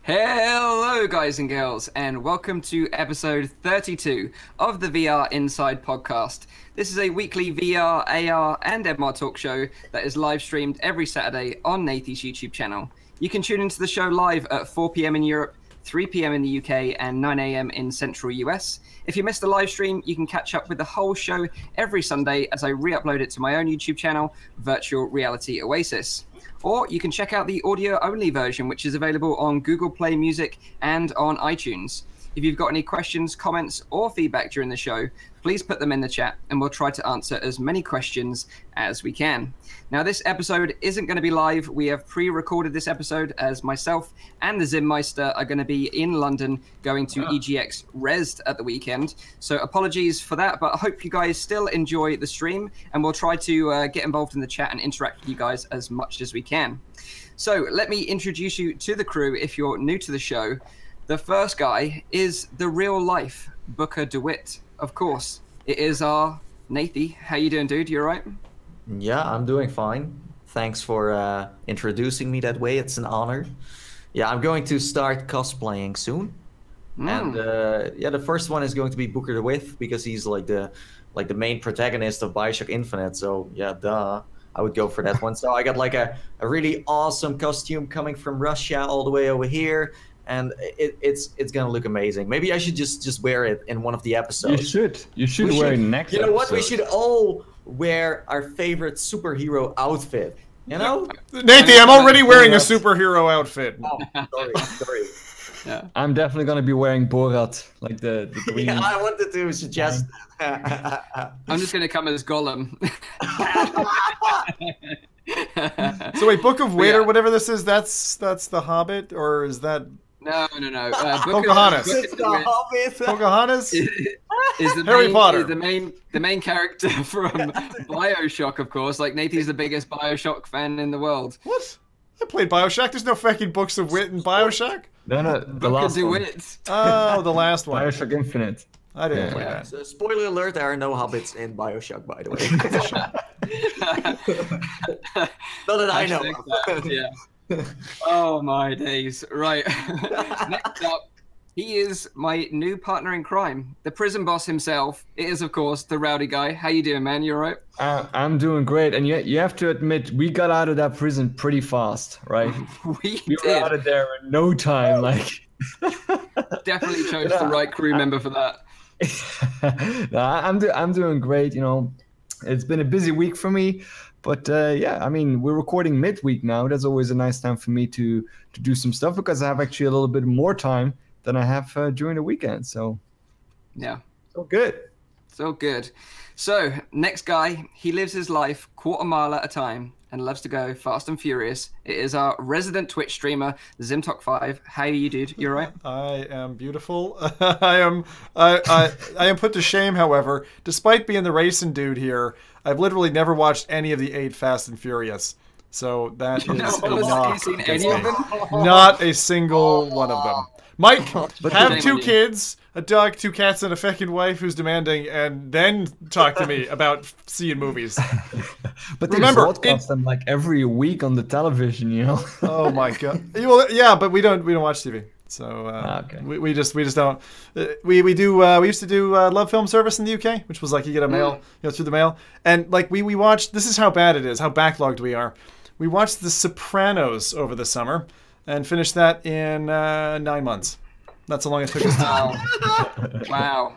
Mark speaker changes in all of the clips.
Speaker 1: Hello guys and girls, and welcome to episode 32 of the VR Inside podcast. This is a weekly VR, AR and MR talk show that is live streamed every Saturday on Nathie's YouTube channel. You can tune into the show live at 4 PM in Europe, 3 PM in the UK and 9 AM in central US. If you missed the live stream, you can catch up with the whole show every Sunday as I re-upload it to my own YouTube channel, Virtual Reality Oasis. Or you can check out the audio-only version, which is available on Google Play Music and on iTunes. If you've got any questions, comments, or feedback during the show, please put them in the chat, and we'll try to answer as many questions as we can. Now, this episode isn't going to be live. We have pre-recorded this episode as myself and the Zimmeister are going to be in London going to EGX Rezzed at the weekend. So apologies for that, but I hope you guys still enjoy the stream, and we'll try to get involved in the chat and interact with you guys as much as we can. So let me introduce you to the crew if you're new to the show. The first guy is the real-life Booker DeWitt. Of course, it is our Nathie. How you doing, dude? You all right?
Speaker 2: Yeah, I'm doing fine. Thanks for introducing me that way. It's an honor. Yeah, I'm going to start cosplaying soon. And yeah, the first one is going to be Booker DeWitt because he's like the main protagonist of BioShock Infinite. So yeah, duh, I would go for that one. So I got like a really awesome costume coming from Russia all the way over here. And it's gonna look amazing. Maybe I should just wear it in one of the episodes.
Speaker 3: You should wear it next episode.
Speaker 2: You know what? We should all wear our favorite superhero outfit. You know?
Speaker 4: Nathie, I'm already wearing a superhero outfit.
Speaker 2: Oh, sorry.
Speaker 3: Yeah. I'm definitely gonna be wearing Borat, like the green.
Speaker 2: Yeah, I wanted to suggest.
Speaker 1: I'm just gonna come as Gollum.
Speaker 4: So wait, Book of Wit or whatever this is, that's the Hobbit, or is that?
Speaker 1: No.
Speaker 4: Pocahontas.
Speaker 1: Pocahontas is the
Speaker 4: Harry Potter.
Speaker 1: Is the main character from BioShock, of course. Like Nathie's the biggest BioShock fan in the world.
Speaker 4: What? I played BioShock. There's no fucking Books of Wit in BioShock.
Speaker 3: No, the last one.
Speaker 4: Oh, the last one.
Speaker 3: BioShock Infinite.
Speaker 4: I didn't play that.
Speaker 2: So, spoiler alert: there are no hobbits in BioShock, by the way. Not that I know of.
Speaker 1: Yeah. Oh my days. Right. Next up, he is my new partner in crime, the prison boss himself. It is, of course, the rowdy guy. How you doing, man? You all right?
Speaker 3: I'm doing great, and you have to admit, we got out of that prison pretty fast, right?
Speaker 1: we
Speaker 3: were out of there in no time. Like,
Speaker 1: definitely chose the right crew member for that.
Speaker 3: No, I'm doing great. You know, it's been a busy week for me, but yeah, I mean, we're recording midweek now. That's always a nice time for me to do some stuff because I have actually a little bit more time than I have during the weekend. So
Speaker 1: yeah,
Speaker 3: so good.
Speaker 1: So next guy, he lives his life quarter mile at a time and loves to go fast and furious. It is our resident Twitch streamer, Zimtok5. How are you, dude? You all right?
Speaker 4: I am beautiful. I am put to shame, however. Despite being the racing dude here, I've literally never watched any of the 8 Fast and Furious. So that is not a single one of them. Mike, have 2 kids, a dog, 2 cats, and a fucking wife who's demanding, and then talk to me about seeing movies.
Speaker 3: But remember, broadcast them like every week on the television, you know.
Speaker 4: Oh my god. Well, yeah, but we don't watch TV. So
Speaker 3: okay.
Speaker 4: we just don't. We used to do Love Film Service in the UK, which was like you get a mail, through the mail, and like we watched. This is how bad it is, how backlogged we are. We watched The Sopranos over the summer. And finished that in 9 months. That's how long it took us to.
Speaker 1: Wow.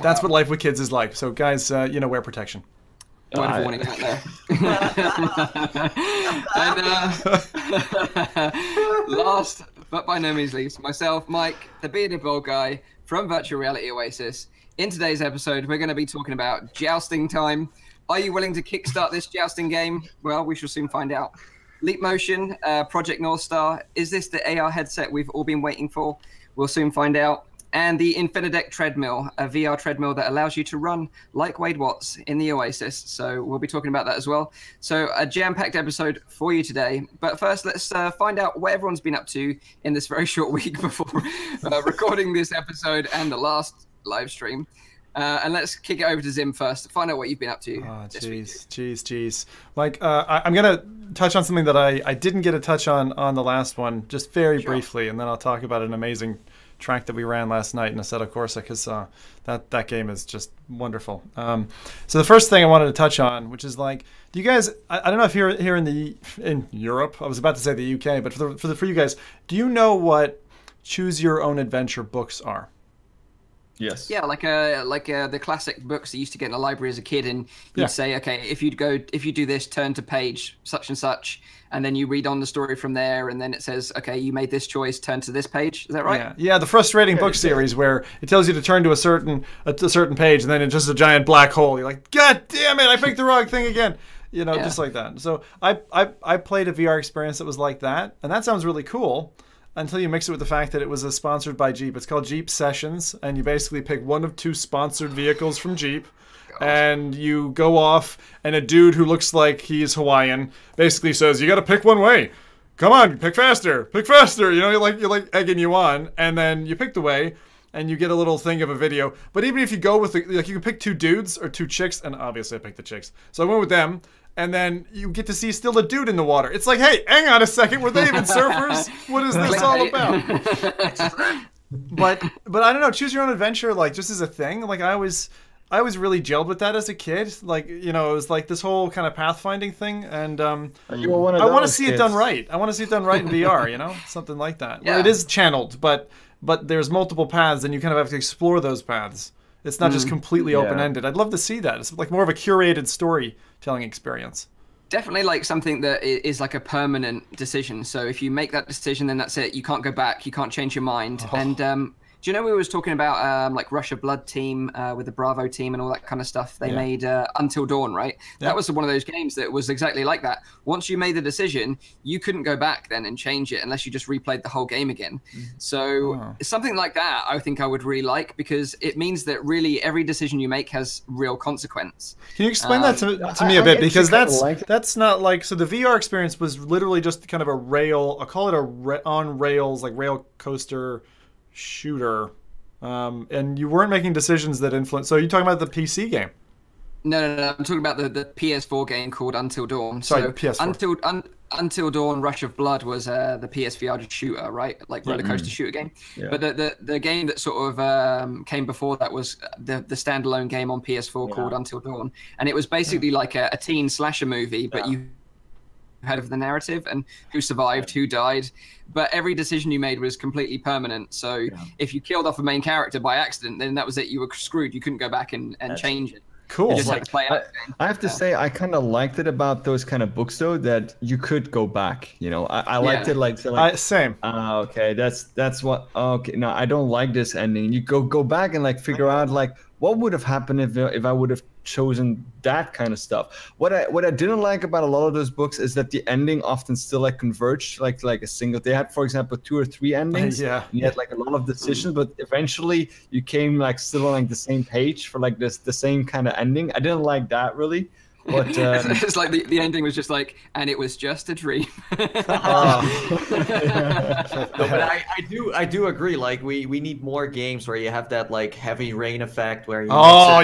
Speaker 4: That's what life with kids is like. So guys, wear protection.
Speaker 1: Word of warning out there. And last, but by no means least, myself, Mike, the bearded bald guy from Virtual Reality Oasis. In today's episode, we're going to be talking about jousting time. Are you willing to kickstart this jousting game? Well, we shall soon find out. Leap Motion, Project Northstar. Is this the AR headset we've all been waiting for? We'll soon find out. And the Infinadeck Treadmill, a VR treadmill that allows you to run like Wade Watts in the Oasis. So we'll be talking about that as well. So a jam-packed episode for you today. But first, let's find out what everyone's been up to in this very short week before recording this episode and the last live stream. And let's kick it over to Zim first to find out what you've been up to.
Speaker 4: Oh, jeez. Like, I'm gonna touch on something that I didn't get a touch on the last one, just very briefly, and then I'll talk about an amazing track that we ran last night in Assetto Corsa, because that game is just wonderful. So the first thing I wanted to touch on, which is like, do you guys? I don't know if you're here in Europe. I was about to say the UK, but for you guys, do you know what choose your own adventure books are?
Speaker 3: Yes.
Speaker 1: Yeah, like the classic books that you used to get in the library as a kid, and you'd say, okay, if you do this, turn to page such and such, and then you read on the story from there, and then it says, okay, you made this choice, turn to this page. Is that right?
Speaker 4: Yeah. The frustrating book series where it tells you to turn to a certain page, and then it's just a giant black hole. You're like, God damn it, I picked the wrong thing again. Just like that. So I played a VR experience that was like that, and that sounds really cool. Until you mix it with the fact that it was sponsored by Jeep. It's called Jeep Sessions, and you basically pick one of 2 sponsored vehicles from Jeep, and you go off, and a dude who looks like he's Hawaiian basically says, you got to pick one way. Come on, pick faster. You're like egging you on, and then you pick the way, and you get a little thing of a video. But even if you go with you can pick 2 dudes or 2 chicks, and obviously I picked the chicks, so I went with them. And then you get to see still a dude in the water. It's like, hey, hang on a second. Were they even surfers? What is this all about? But I don't know. Choose your own adventure, like, just as a thing. Like, I was really gelled with that as a kid. Like, it was like this whole kind of pathfinding thing. And I want to see it done right. I want to see it done right in VR. Something like that. Yeah. Where it is channeled, but there's multiple paths, and you kind of have to explore those paths. It's not just completely open-ended. I'd love to see that. It's like more of a curated storytelling experience.
Speaker 1: Definitely like something that is like a permanent decision. So if you make that decision, then that's it. You can't go back. You can't change your mind. Oh. And do you know we was talking about like Rush of Blood team with the Bravo team and all that kind of stuff? They made Until Dawn, right? That was one of those games that was exactly like that. Once you made the decision, you couldn't go back then and change it unless you just replayed the whole game again. So something like that, I think I would really like, because it means that really every decision you make has real consequence.
Speaker 4: Can you explain that to me a bit? Because that's not like, so the VR experience was literally just kind of a rail, I'll call it on rails, like rail coaster shooter, and you weren't making decisions that influence. So you're talking about the PC game?
Speaker 1: No. I'm talking about the PS4 game called Until Dawn.
Speaker 4: Sorry,
Speaker 1: so
Speaker 4: PS4.
Speaker 1: Until Dawn, Rush of Blood was the PSVR shooter, right? Like roller coaster shooter game. Yeah. But the game that sort of came before that was the standalone game on PS4 called Until Dawn, and it was basically like a teen slasher movie, but you head of the narrative and who survived, who died, but every decision you made was completely permanent. So if you killed off a main character by accident, then that was it. You were screwed. You couldn't go back and change it.
Speaker 4: Cool.
Speaker 1: You just had to play out.
Speaker 3: I have to say, I kind of liked it about those kind of books, though, that you could go back. I liked it like
Speaker 4: same.
Speaker 3: Okay, that's what. Okay, no, I don't like this ending. You go back and like figure out like what would have happened if I would have chosen that kind of stuff. What I didn't like about a lot of those books is that the ending often still like converged, like a single. They had, for example, 2 or 3 endings. And you had like a lot of decisions, but eventually you came like still on like the same page for like the same kind of ending. I didn't like that really. But
Speaker 1: it's like the ending was just like, and it was just a dream.
Speaker 2: But I do agree. Like we need more games where you have that like heavy rain effect where you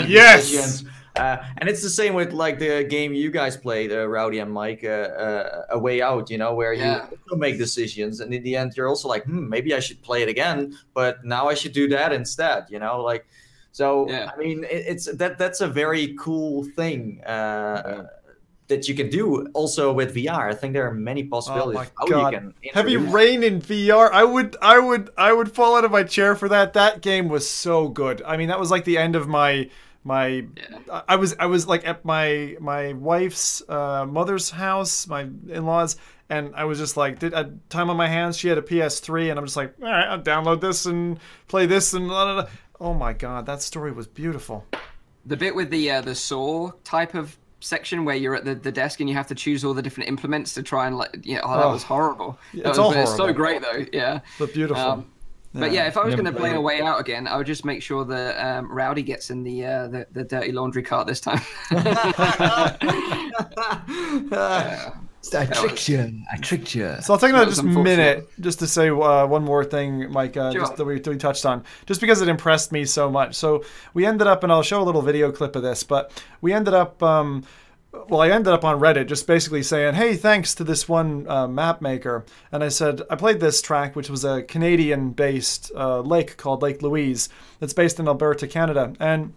Speaker 2: decisions. And it's the same with like the game you guys played, Rowdy and Mike, A Way Out. Where you also make decisions, and in the end you're also like, maybe I should play it again, but now I should do that instead. Like. So I mean, that's a very cool thing that you can do also with VR. I think there are many possibilities.
Speaker 4: Oh my God. Heavy rain in VR. I would fall out of my chair for that. That game was so good. I mean, that was like the end of my. I was like at my wife's mother's house, my in-laws, and I was just like, I had time on my hands. She had a PS3, and I'm just like, all right, I'll download this and play this and blah, blah, blah. Oh my God, that story was beautiful.
Speaker 1: The bit with the saw type of section where you're at the desk and you have to choose all the different implements to try and that was horrible.
Speaker 4: It's all horrible.
Speaker 1: It's so great though, yeah.
Speaker 4: But beautiful.
Speaker 1: But yeah, if I was going to play A Way Out again, I would just make sure that Rowdy gets in the dirty laundry cart this time.
Speaker 3: I tricked you. I tricked you.
Speaker 4: So I'll take another
Speaker 1: was
Speaker 4: just
Speaker 1: unfortunate.
Speaker 4: minute just to say one more thing, Mike,
Speaker 1: Sure.
Speaker 4: just that we touched on, just because it impressed me so much. So we ended up, and I'll show a little video clip of this, but we ended up, well, I ended up on Reddit just basically saying, hey, thanks to this one map maker. And I said, I played this track, which was a Canadian-based lake called Lake Louise that's based in Alberta, Canada. And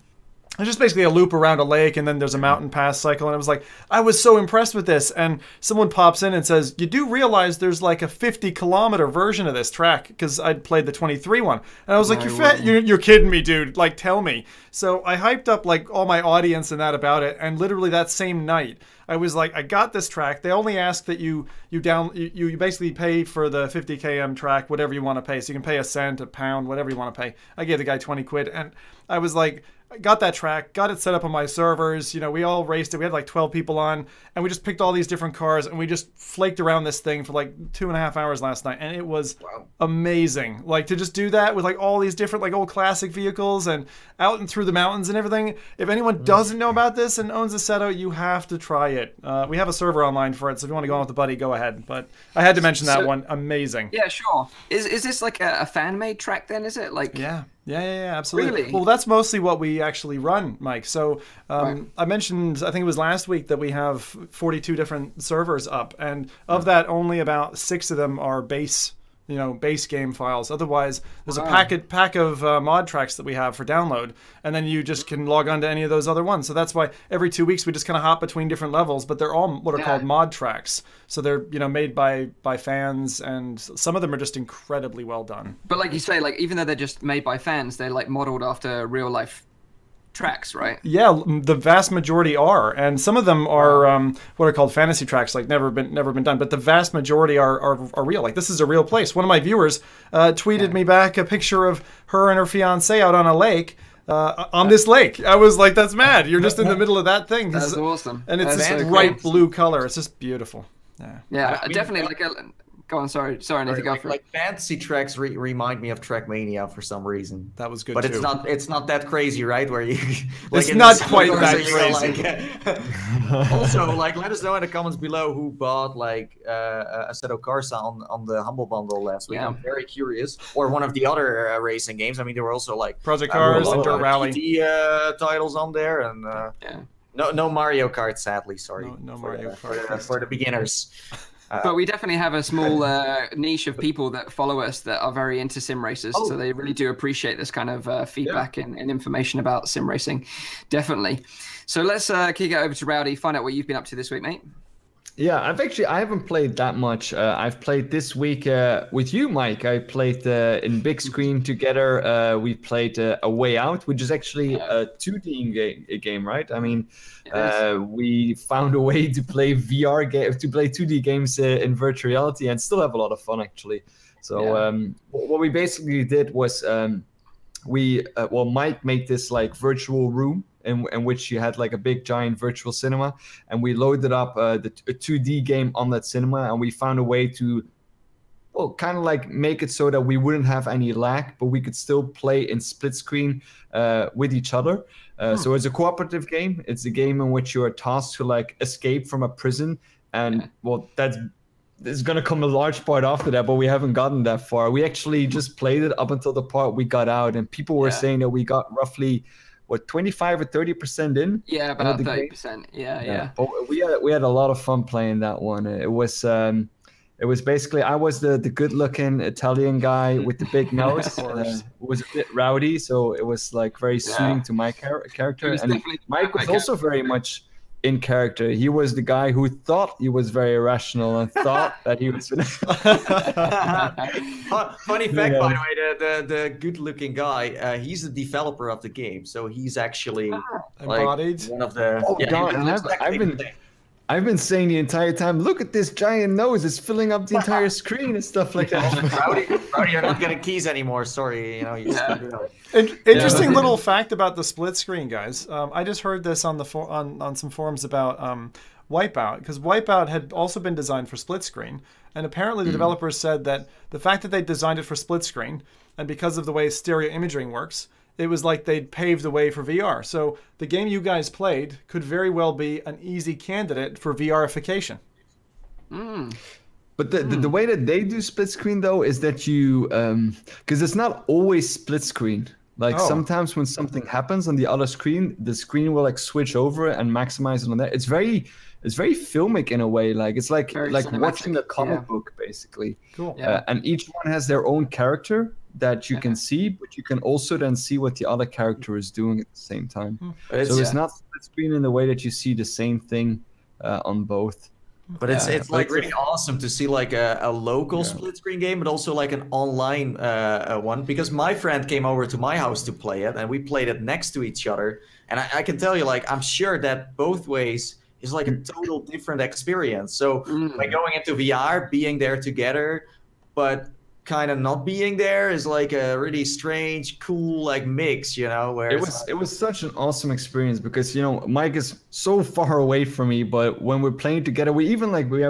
Speaker 4: it's just basically a loop around a lake, and then there's a mountain pass cycle. And I was like, I was so impressed with this. And someone pops in and says, you do realize there's like a 50-kilometer version of this track, because I'd played the 23 one. And I was like, you're kidding me, dude. Like, tell me. So I hyped up like all my audience and that about it. And literally that same night, I was like, I got this track. They only ask that you basically pay for the 50 km track, whatever you want to pay. So you can pay a cent, a pound, whatever you want to pay. I gave the guy 20 quid, and I was like, I got that track, got it set up on my servers. You know, we all raced it. We had like 12 people on, and we just picked all these different cars, and we just flaked around this thing for like 2.5 hours last night, and it was amazing. Like, to just do that with like all these different like old classic vehicles and out and through the mountains and everything. If anyone doesn't know about this and owns a Seto, you have to try it. We have a server online for it, so if you want to go on with the buddy, go ahead. But I had to mention that one. Amazing.
Speaker 1: Yeah, sure. Is this like a fan-made track then? Is it like?
Speaker 4: Yeah, absolutely.
Speaker 1: Really?
Speaker 4: Well, that's mostly what we actually run, Mike. So I mentioned, I think it was last week, that we have 42 different servers up, and of that, only about 6 of them are base game files. Otherwise, there's a pack of mod tracks that we have for download, and then you just can log on to any of those other ones. So that's why every 2 weeks we just kind of hop between different levels, but they're all what are called mod tracks. So they're made by fans, and some of them are just incredibly well done.
Speaker 1: But like you say, like even though they're just made by fans, they're like modeled after real life tracks, right?
Speaker 4: Yeah, the vast majority are, and some of them are what are called fantasy tracks, like never been done. But the vast majority are real. Like, this is a real place. One of my viewers tweeted me back a picture of her and her fiance out on a lake. On this lake. I was like, that's mad. You're just in the middle of that thing.
Speaker 1: That's awesome.
Speaker 4: And it's
Speaker 1: That's
Speaker 4: this
Speaker 1: so
Speaker 4: bright
Speaker 1: cool.
Speaker 4: blue color. It's just beautiful.
Speaker 1: Yeah, definitely like a... Go on, sorry, Nathie, go for it.
Speaker 2: Like fantasy tracks remind me of Trackmania for some reason.
Speaker 4: That was good
Speaker 2: but
Speaker 4: too.
Speaker 2: it's not that crazy, right? Where you like
Speaker 4: it's not quite that
Speaker 2: crazy. Also, like, let us know in the comments below who bought like a set of cars on the Humble Bundle last week. I'm very curious. Or one of the other racing games. I mean, there were also like
Speaker 4: Project Cars and Dirt Rally
Speaker 2: titles on there, and no Mario Kart, sadly. Sorry,
Speaker 4: no Mario Kart
Speaker 2: for the beginners.
Speaker 1: But we definitely have a small niche of people that follow us that are very into sim races, so they really do appreciate this kind of feedback and information about sim racing, definitely. So let's kick it over to Rowdy, find out what you've been up to this week, mate.
Speaker 3: Yeah, I haven't played that much. I've played this week with you, Mike. I played in big screen together. We played A Way Out, which is actually a 2D game, right? I mean, we found a way to play to play 2D games in virtual reality and still have a lot of fun, actually. So what we basically did was Mike made this like virtual room in which you had like a big giant virtual cinema, and we loaded up a 2D game on that cinema, and we found a way to kind of like make it so that we wouldn't have any lag, but we could still play in split screen with each other. So it's a cooperative game. It's a game in which you are tasked to like escape from a prison, and there's gonna come a large part after that, but we haven't gotten that far. We actually just played it up until the part we got out, and people were saying that we got roughly 25 or 30% in.
Speaker 1: Yeah, about 30%. Yeah.
Speaker 3: But we had a lot of fun playing that one. It was basically, I was the good-looking Italian guy with the big nose. It was a bit rowdy, so it was like very suiting to my character. And Mike was also very much in character. He was the guy who thought he was very irrational and thought that he was.
Speaker 2: Funny fact, by the way, the good-looking guy, he's the developer of the game, so he's actually like one of the.
Speaker 3: I've been saying the entire time, look at this giant nose, it's filling up the entire screen and stuff like that.
Speaker 2: Rowdy, you're not getting keys anymore. Sorry,
Speaker 4: Interesting little fact about the split screen, guys. I just heard this on some forums about Wipeout, because Wipeout had also been designed for split screen, and apparently the developers said that the fact that they designed it for split screen, and because of the way stereo imaging works, it was like they'd paved the way for VR. So the game you guys played could very well be an easy candidate for VRification.
Speaker 3: But the way that they do split screen though is that you because it's not always split screen. Like sometimes when something happens on the other screen, the screen will like switch over and maximize it on that. It's very filmic in a way. Like it's like watching a comic book basically.
Speaker 4: Cool.
Speaker 3: And each one has their own character that you can see, but you can also then see what the other character is doing at the same time. So it's not split screen in the way that you see the same thing on both.
Speaker 2: But it's like really awesome to see like a local split screen game, but also like an online one, because my friend came over to my house to play it and we played it next to each other. And I can tell you, like, I'm sure that both ways is like a total different experience. So by going into VR, being there together, but kind of not being there is like a really strange, cool like mix, you know, where
Speaker 3: it was such an awesome experience because, you know, Mike is so far away from me, but when we're playing together, we have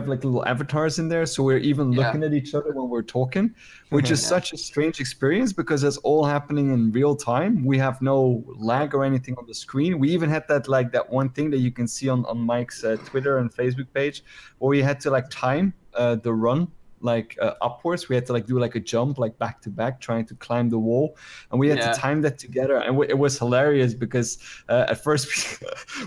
Speaker 3: like little avatars in there, so we're even looking at each other when we're talking, which is such a strange experience because it's all happening in real time. We have no lag or anything on the screen. We even had that one thing that you can see on Mike's Twitter and Facebook page where we had to like time the run like upwards. We had to like do like a jump like back to back trying to climb the wall, and we had to time that together, and it was hilarious because at first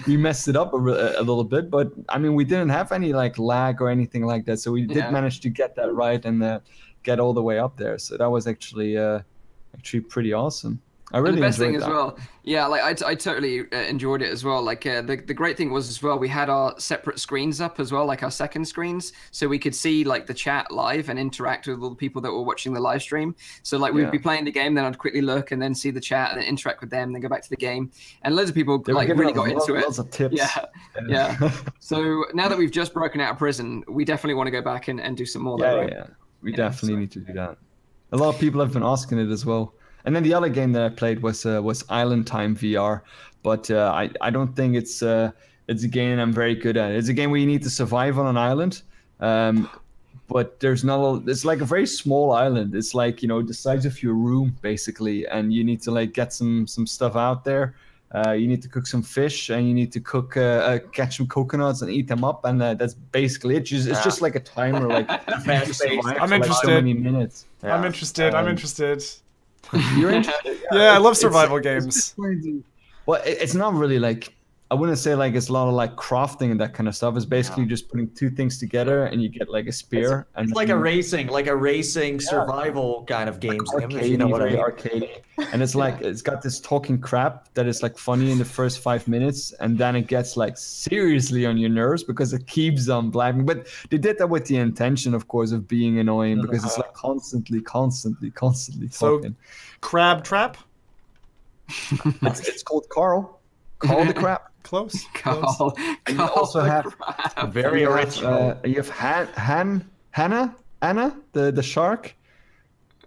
Speaker 3: we messed it up a little bit, but I mean we didn't have any like lag or anything like that, so we did manage to get that right and get all the way up there. So that was actually pretty awesome. I really
Speaker 1: the best
Speaker 3: enjoyed
Speaker 1: thing
Speaker 3: that.
Speaker 1: as well, like I totally enjoyed it as well. Like the great thing was as well, we had our separate screens up as well, like our second screens, so we could see like the chat live and interact with all the people that were watching the live stream. So like we'd be playing the game, then I'd quickly look and then see the chat and then interact with them, then go back to the game. And loads of people like really got into it.
Speaker 3: Lots of tips.
Speaker 1: Yeah. So now that we've just broken out of prison, we definitely want to go back and do some more.
Speaker 3: We definitely need to do that. A lot of people have been asking it as well. And then the other game that I played was Island Time VR, but I don't think it's a game I'm very good at. It's a game where you need to survive on an island, but it's like a very small island. It's like, you know, the size of your room basically, and you need to like get some stuff out there. You need to cook some fish, and you need to catch some coconuts and eat them up, and that's basically it. It's just like a timer, like
Speaker 4: I'm interested.
Speaker 3: Like so many minutes.
Speaker 4: I'm interested. I'm interested.
Speaker 3: You're interested?
Speaker 4: Yeah, I love survival games.
Speaker 3: Well, it's not really like, I wouldn't say like it's a lot of like crafting and that kind of stuff. It's basically just putting two things together and you get like a spear.
Speaker 2: It's like a racing survival kind of game.
Speaker 3: You know what I mean? Arcade. And it's like, it's got this talking crap that is like funny in the first 5 minutes, and then it gets like seriously on your nerves because it keeps on blabbing. But they did that with the intention, of course, of being annoying because it's like constantly talking.
Speaker 4: Crab Trap?
Speaker 3: It's called Carl. Call the crap.
Speaker 4: Close.
Speaker 1: Carl
Speaker 3: You also have
Speaker 2: very original.
Speaker 3: You have Anna, the shark,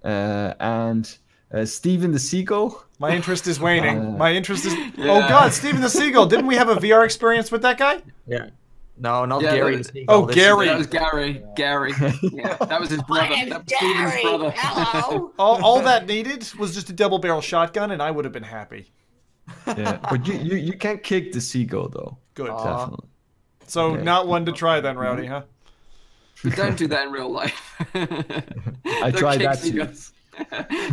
Speaker 3: and Steven the seagull.
Speaker 4: My interest is waning. My interest is. Oh God, Steven the seagull! Didn't we have a VR experience with that guy?
Speaker 2: Yeah. No, not Gary. The seagull.
Speaker 4: Oh, Gary.
Speaker 1: That was Gary. Yeah, that was his brother. That was Steven's brother.
Speaker 5: Hello.
Speaker 4: All that needed was just a double barrel shotgun, and I would have been happy.
Speaker 3: Yeah, but you can't kick the seagull though.
Speaker 4: Good.
Speaker 3: Definitely.
Speaker 4: So not one to try then, Rowdy, huh?
Speaker 1: Don't do that in real life.
Speaker 3: I tried that too.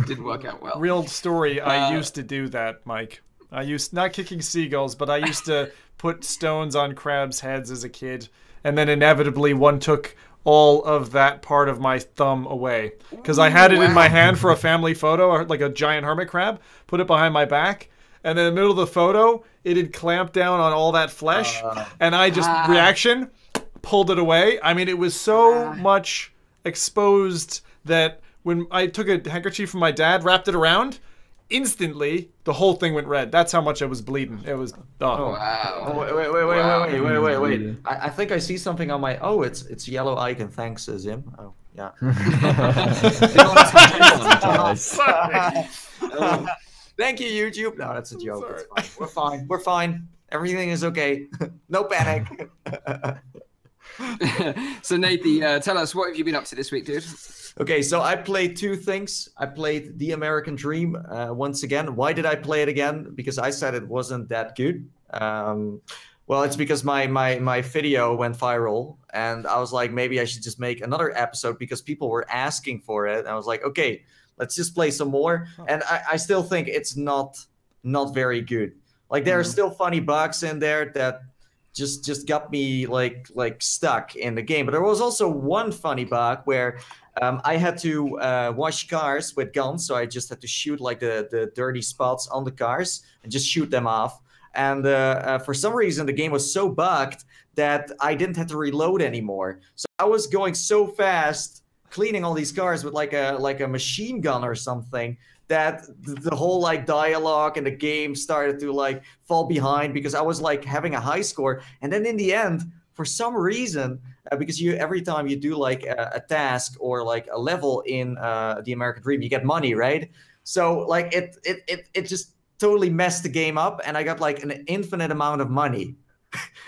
Speaker 1: Didn't work out well.
Speaker 4: Real story. I used to do that, Mike. I used not kicking seagulls, but I used to put stones on crabs' heads as a kid, and then inevitably one took all of that part of my thumb away because I had it in my hand for a family photo, like a giant hermit crab. Put it behind my back. And in the middle of the photo, it had clamped down on all that flesh, and I just, reaction, pulled it away. I mean, it was so much exposed that when I took a handkerchief from my dad, wrapped it around, instantly, the whole thing went red. That's how much I was bleeding. It was,
Speaker 1: Wow.
Speaker 2: Oh, wait. I think I see something on my, it's yellow icon. Thanks, Zim. Oh, yeah. Thank you, YouTube. No, that's a joke. It's fine. We're fine. Everything is okay. No panic.
Speaker 1: So, Nathie, tell us, what have you been up to this week, dude?
Speaker 2: Okay, so I played two things. I played The American Dream once again. Why did I play it again? Because I said it wasn't that good. Well, Well, it's because my video went viral, and I was like, maybe I should just make another episode because people were asking for it. And I was like, okay, let's just play some more. And I still think it's not very good. Like there are still funny bugs in there that just got me like stuck in the game. But there was also one funny bug where I had to wash cars with guns, so I just had to shoot like the dirty spots on the cars and just shoot them off. And for some reason, the game was so bugged that I didn't have to reload anymore. So I was going so fast, cleaning all these cars with like a machine gun or something, that the whole like dialogue in the game started to like fall behind because I was like having a high score. And then in the end, for some reason, because every time you do like a task or like a level in the American Dream, you get money, right? So like it just totally messed the game up, and I got like an infinite amount of money.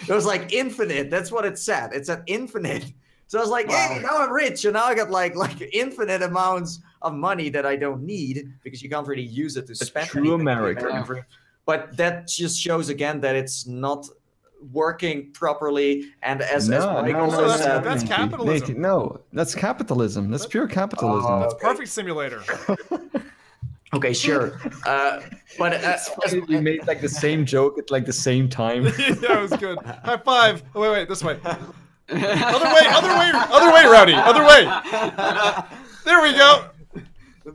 Speaker 2: It was like infinite. That's what it said. It said infinite. So I was like, hey, now I'm rich, and now I got like infinite amounts of money that I don't need because you can't really use it to spend.
Speaker 3: True America.
Speaker 2: But that just shows again that it's not working properly. And as Mike also said,
Speaker 4: that's capitalism.
Speaker 3: Nathie, no, that's capitalism. That's pure capitalism.
Speaker 4: That's perfect simulator.
Speaker 2: Okay, sure. But
Speaker 3: we made like the same joke at like the same time.
Speaker 4: That was good. High five. Oh, wait, this way. Other way, Rowdy. Other way. There we go.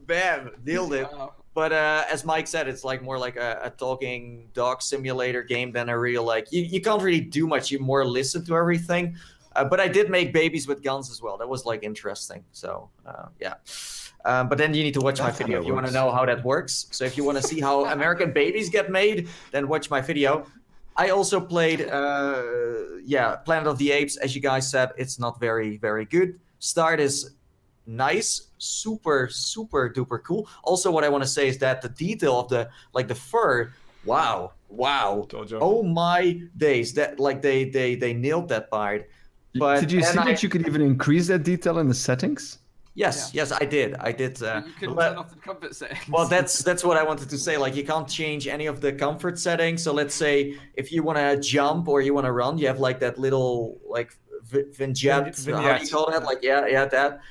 Speaker 2: Bam, nailed it. But as Mike said, it's like more like a talking dog simulator game than a real like. You can't really do much. You more listen to everything. But I did make babies with guns as well. That was like interesting. So yeah. But then you need to watch my video if you want to know how that works. So if you want to see how American babies get made, then watch my video. I also played, Planet of the Apes. As you guys said, it's not very, very good. Start is nice, super, super duper cool. Also, what I want to say is that the detail of the fur, wow. Oh my days, that like they nailed that part. But
Speaker 3: did you see that you could even increase that detail in the settings?
Speaker 2: Yes, I did.
Speaker 1: You couldn't turn off the comfort settings.
Speaker 2: Well, that's what I wanted to say. Like, you can't change any of the comfort settings. So let's say if you want to jump or you want to run, you have like that little like vignette. How do you call that? Like that.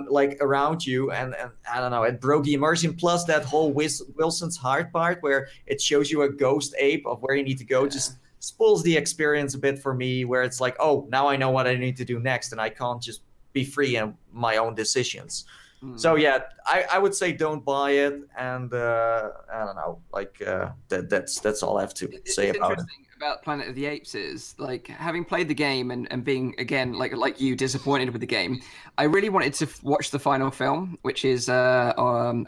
Speaker 2: Like around you, and I don't know. It broke the immersion. Plus that whole Wilson's Heart part where it shows you a ghost ape of where you need to go. Just spoils the experience a bit for me. Where it's like, oh, now I know what I need to do next, and I can't just be free in my own decisions. So yeah, I would say don't buy it, and I don't know, like that's all I have to say about it.
Speaker 1: About Planet of the Apes is like, having played the game and being again like you, disappointed with the game, I really wanted to watch the final film, which is a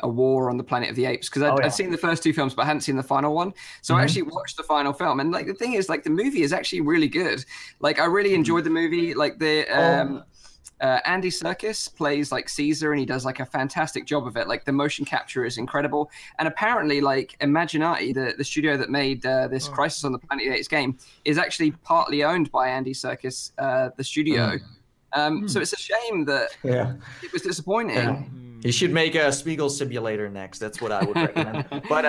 Speaker 1: war on the Planet of the Apes, because I'd seen the first two films but I hadn't seen the final one. So I actually watched the final film, and like the thing is, like, the movie is actually really good. Like, I really enjoyed the movie. Like the Andy Serkis plays like Caesar, and he does like a fantastic job of it. Like, the motion capture is incredible, and apparently like Imaginati, the studio that made this Crisis on the Planet of the Apes game, is actually partly owned by Andy Serkis, the studio. So it's a shame that it was disappointing.
Speaker 2: You should make a Spiegel simulator next. That's what I would recommend. But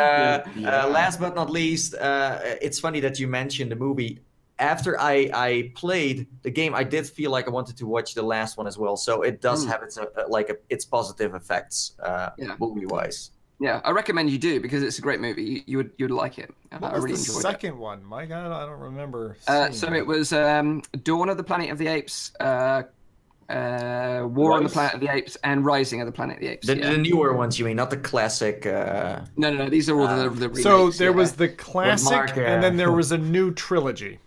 Speaker 2: last but not least, it's funny that you mentioned the movie. After I played the game, I did feel like I wanted to watch the last one as well. So it does have its positive effects, movie-wise.
Speaker 1: Yeah, I recommend you do, because it's a great movie. You'd like it.
Speaker 4: What was the second one? My God, I don't remember.
Speaker 1: So it was Dawn of the Planet of the Apes, War on the Planet of the Apes, and Rising of the Planet of the Apes.
Speaker 2: The newer ones, you mean, not the classic?
Speaker 1: No. These are all the remakes.
Speaker 4: So there was the classic, and then there was a new trilogy.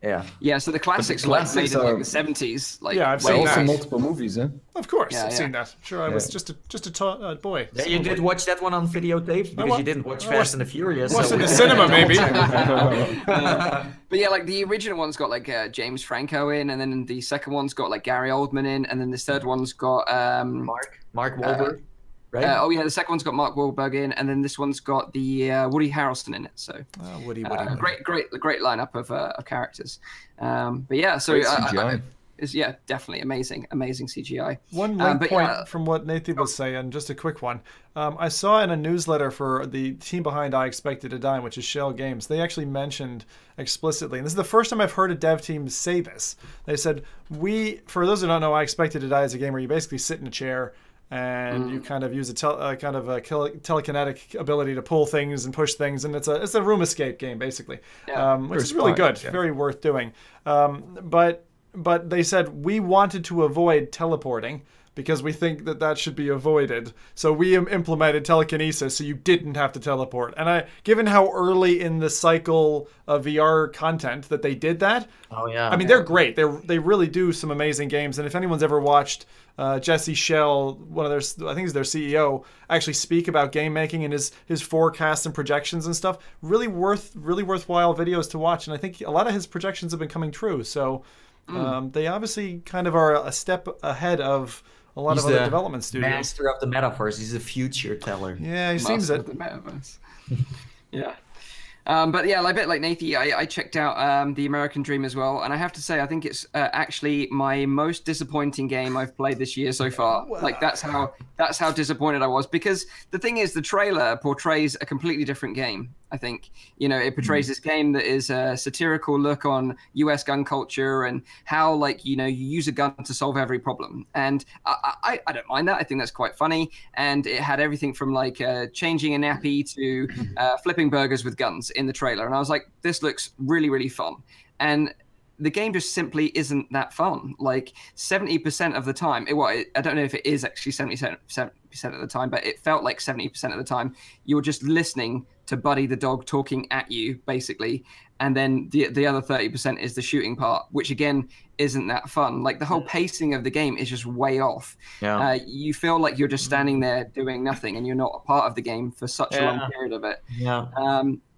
Speaker 1: Yeah, so the classics were like made in like the 70s. Like,
Speaker 4: I've seen
Speaker 3: also multiple movies, eh?
Speaker 4: Of course, I've seen that. Sure, I was just a boy.
Speaker 2: Yeah, you did watch that one on videotape, because you didn't watch Fast and the Furious.
Speaker 4: Watched in the cinema, maybe.
Speaker 1: But yeah, like the original one's got like James Franco in, and then the second one's got like Gary Oldman in, and then the third one's got
Speaker 2: Mark Wahlberg. Right?
Speaker 1: The second one's got Mark Wahlberg in, and then this one's got the Woody Harrelson in it. So
Speaker 4: Woody.
Speaker 1: Great lineup of characters. But yeah, so is definitely amazing CGI.
Speaker 4: One point from what Nathie was saying, just a quick one. I saw in a newsletter for the team behind I Expected to Die, which is Shell Games, they actually mentioned explicitly, and this is the first time I've heard a dev team say this. They said, for those who don't know, I Expected to Die is a game where you basically sit in a chair and you kind of use a telekinetic ability to pull things and push things, and it's a room escape game basically, which is really good, very worth doing. But they said we wanted to avoid teleporting because we think that should be avoided. So we implemented telekinesis so you didn't have to teleport. And given how early in the cycle of VR content that they did that, I mean, they're great. They really do some amazing games. And if anyone's ever watched Jesse Schell, one of their, I think he's their CEO, actually speak about game making and his forecasts and projections and stuff, really worthwhile videos to watch. And I think a lot of his projections have been coming true. So they obviously kind of are a step ahead of a lot of other development studios.
Speaker 2: Master of the metaverse. He's a future teller.
Speaker 4: Yeah, he seems it.
Speaker 1: The metaverse. Yeah. But yeah, a bit like Nathie, I checked out The American Dream as well, and I have to say, I think it's actually my most disappointing game I've played this year so far. Like that's how disappointed I was, because the thing is, the trailer portrays a completely different game. I think, it portrays this game that is a satirical look on US gun culture and how, like, you use a gun to solve every problem. And I don't mind that. I think that's quite funny. And it had everything from like changing a nappy to flipping burgers with guns in the trailer. And I was like, this looks really, really fun. And the game just simply isn't that fun. Like 70% of the time, I don't know if it is actually 70% of the time, but it felt like 70% of the time you were just listening to Buddy the dog talking at you, basically. And then the other 30% is the shooting part, which again isn't that fun. Like the whole pacing of the game is just way off. Yeah. You feel like you're just standing there doing nothing and you're not a part of the game for such a long period of it. Yeah.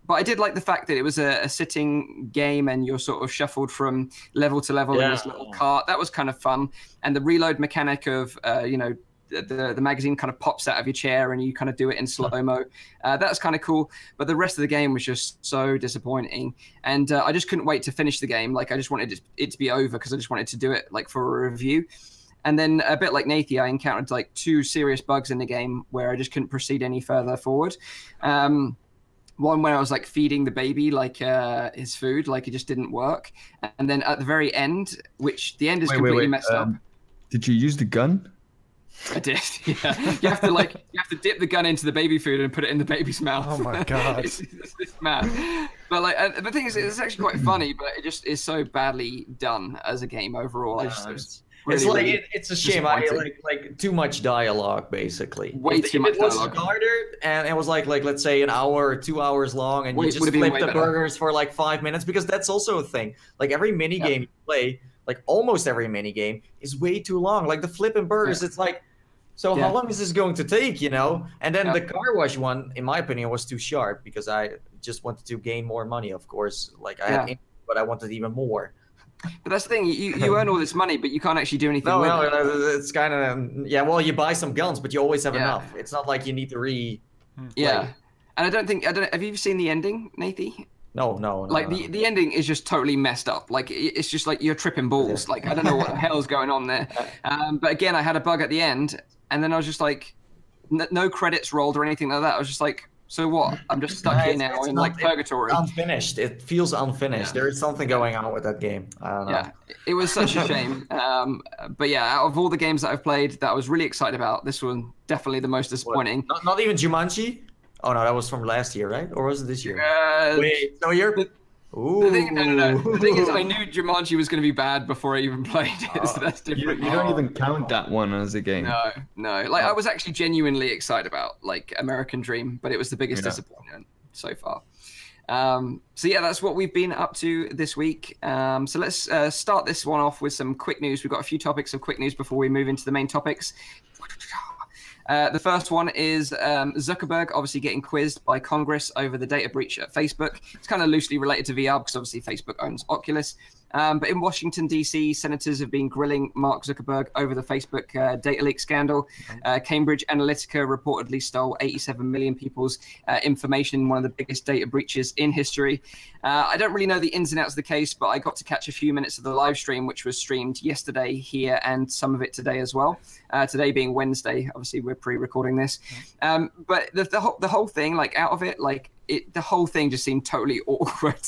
Speaker 1: But I did like the fact that it was a sitting game and you're sort of shuffled from level to level in this little cart. That was kind of fun. And the reload mechanic of, the magazine kind of pops out of your chair and you kind of do it in slow-mo. That's kind of cool. But the rest of the game was just so disappointing. And I just couldn't wait to finish the game. Like I just wanted it to be over because I just wanted to do it like for a review. And then a bit like Nathie, I encountered like 2 serious bugs in the game where I just couldn't proceed any further forward. One where I was like feeding the baby like his food, like it just didn't work. And then at the very end, which the end is completely messed up.
Speaker 3: Did you use the gun?
Speaker 1: I did. Yeah, you have to dip the gun into the baby food and put it in the baby's mouth.
Speaker 4: Oh my god,
Speaker 1: it's mad. But like, the thing is, it's actually quite funny, but it just is so badly done as a game overall.
Speaker 2: It's a shame. I like too much dialogue, basically.
Speaker 1: Way too much dialogue.
Speaker 2: If it was harder and it was like let's say an hour or 2 hours long, and you just flip the burgers for like 5 minutes, because that's also a thing. Like every mini game you play, like almost every mini game is way too long. Like the flipping burgers, it's like, so how long is this going to take, And then the car wash one, in my opinion, was too sharp because I just wanted to gain more money, of course. Like I had, but I wanted even more.
Speaker 1: But that's the thing, you earn all this money, but you can't actually do anything with it.
Speaker 2: It's kind of, well, you buy some guns, but you always have enough. It's not like you need to
Speaker 1: Yeah. And have you seen the ending, Nathie?
Speaker 2: No.
Speaker 1: Like the ending is just totally messed up. Like it's just like you're tripping balls. Like I don't know what the hell's going on there. But again, I had a bug at the end, and then I was just like, no credits rolled or anything like that. I was just like, so what? I'm just stuck here now in like purgatory.
Speaker 2: It's unfinished. It feels unfinished. There is something going on with that game. I don't know.
Speaker 1: Yeah, it was such a shame. But yeah, out of all the games that I've played that I was really excited about, this one definitely the most disappointing.
Speaker 2: Not even Jumanji? Oh no, that was from last year, right? Or was it this year? Wait, so you're...
Speaker 1: No. The thing is, I knew Jumanji was going to be bad before I even played it, so that's different.
Speaker 3: You don't even count that one as a game.
Speaker 1: No. Like, I was actually genuinely excited about, like, American Dream, but it was the biggest disappointment so far. So yeah, that's what we've been up to this week. So let's start this one off with some quick news. We've got a few topics of quick news before we move into the main topics. The first one is Zuckerberg obviously getting quizzed by Congress over the data breach at Facebook. It's kind of loosely related to VR because obviously Facebook owns Oculus. But in Washington, D.C., senators have been grilling Mark Zuckerberg over the Facebook data leak scandal. Cambridge Analytica reportedly stole 87 million people's information in one of the biggest data breaches in history. I don't really know the ins and outs of the case, but I got to catch a few minutes of the live stream, which was streamed yesterday here and some of it today as well. Today being Wednesday, obviously we're pre-recording this. But the whole thing, like out of it, like the whole thing just seemed totally awkward.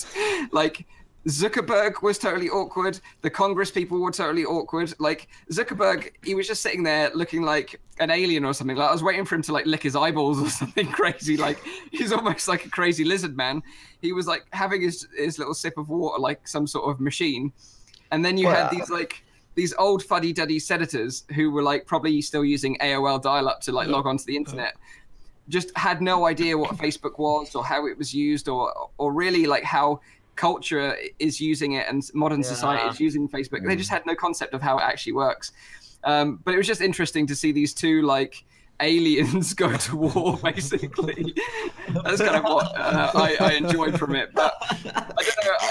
Speaker 1: Like Zuckerberg was totally awkward. The Congress people were totally awkward. Like Zuckerberg, he was just sitting there looking like an alien or something. Like I was waiting for him to like lick his eyeballs or something crazy. Like he's almost like a crazy lizard man. He was like having his little sip of water, like some sort of machine. And then you had these old fuddy-duddy senators who were like probably still using AOL dial-up to like log onto the internet. Just had no idea what Facebook was or how it was used or really like how culture is using it and modern society is using Facebook. They just had no concept of how it actually works. But it was just interesting to see these two like aliens go to war, basically. That's kind of what I enjoyed from it. But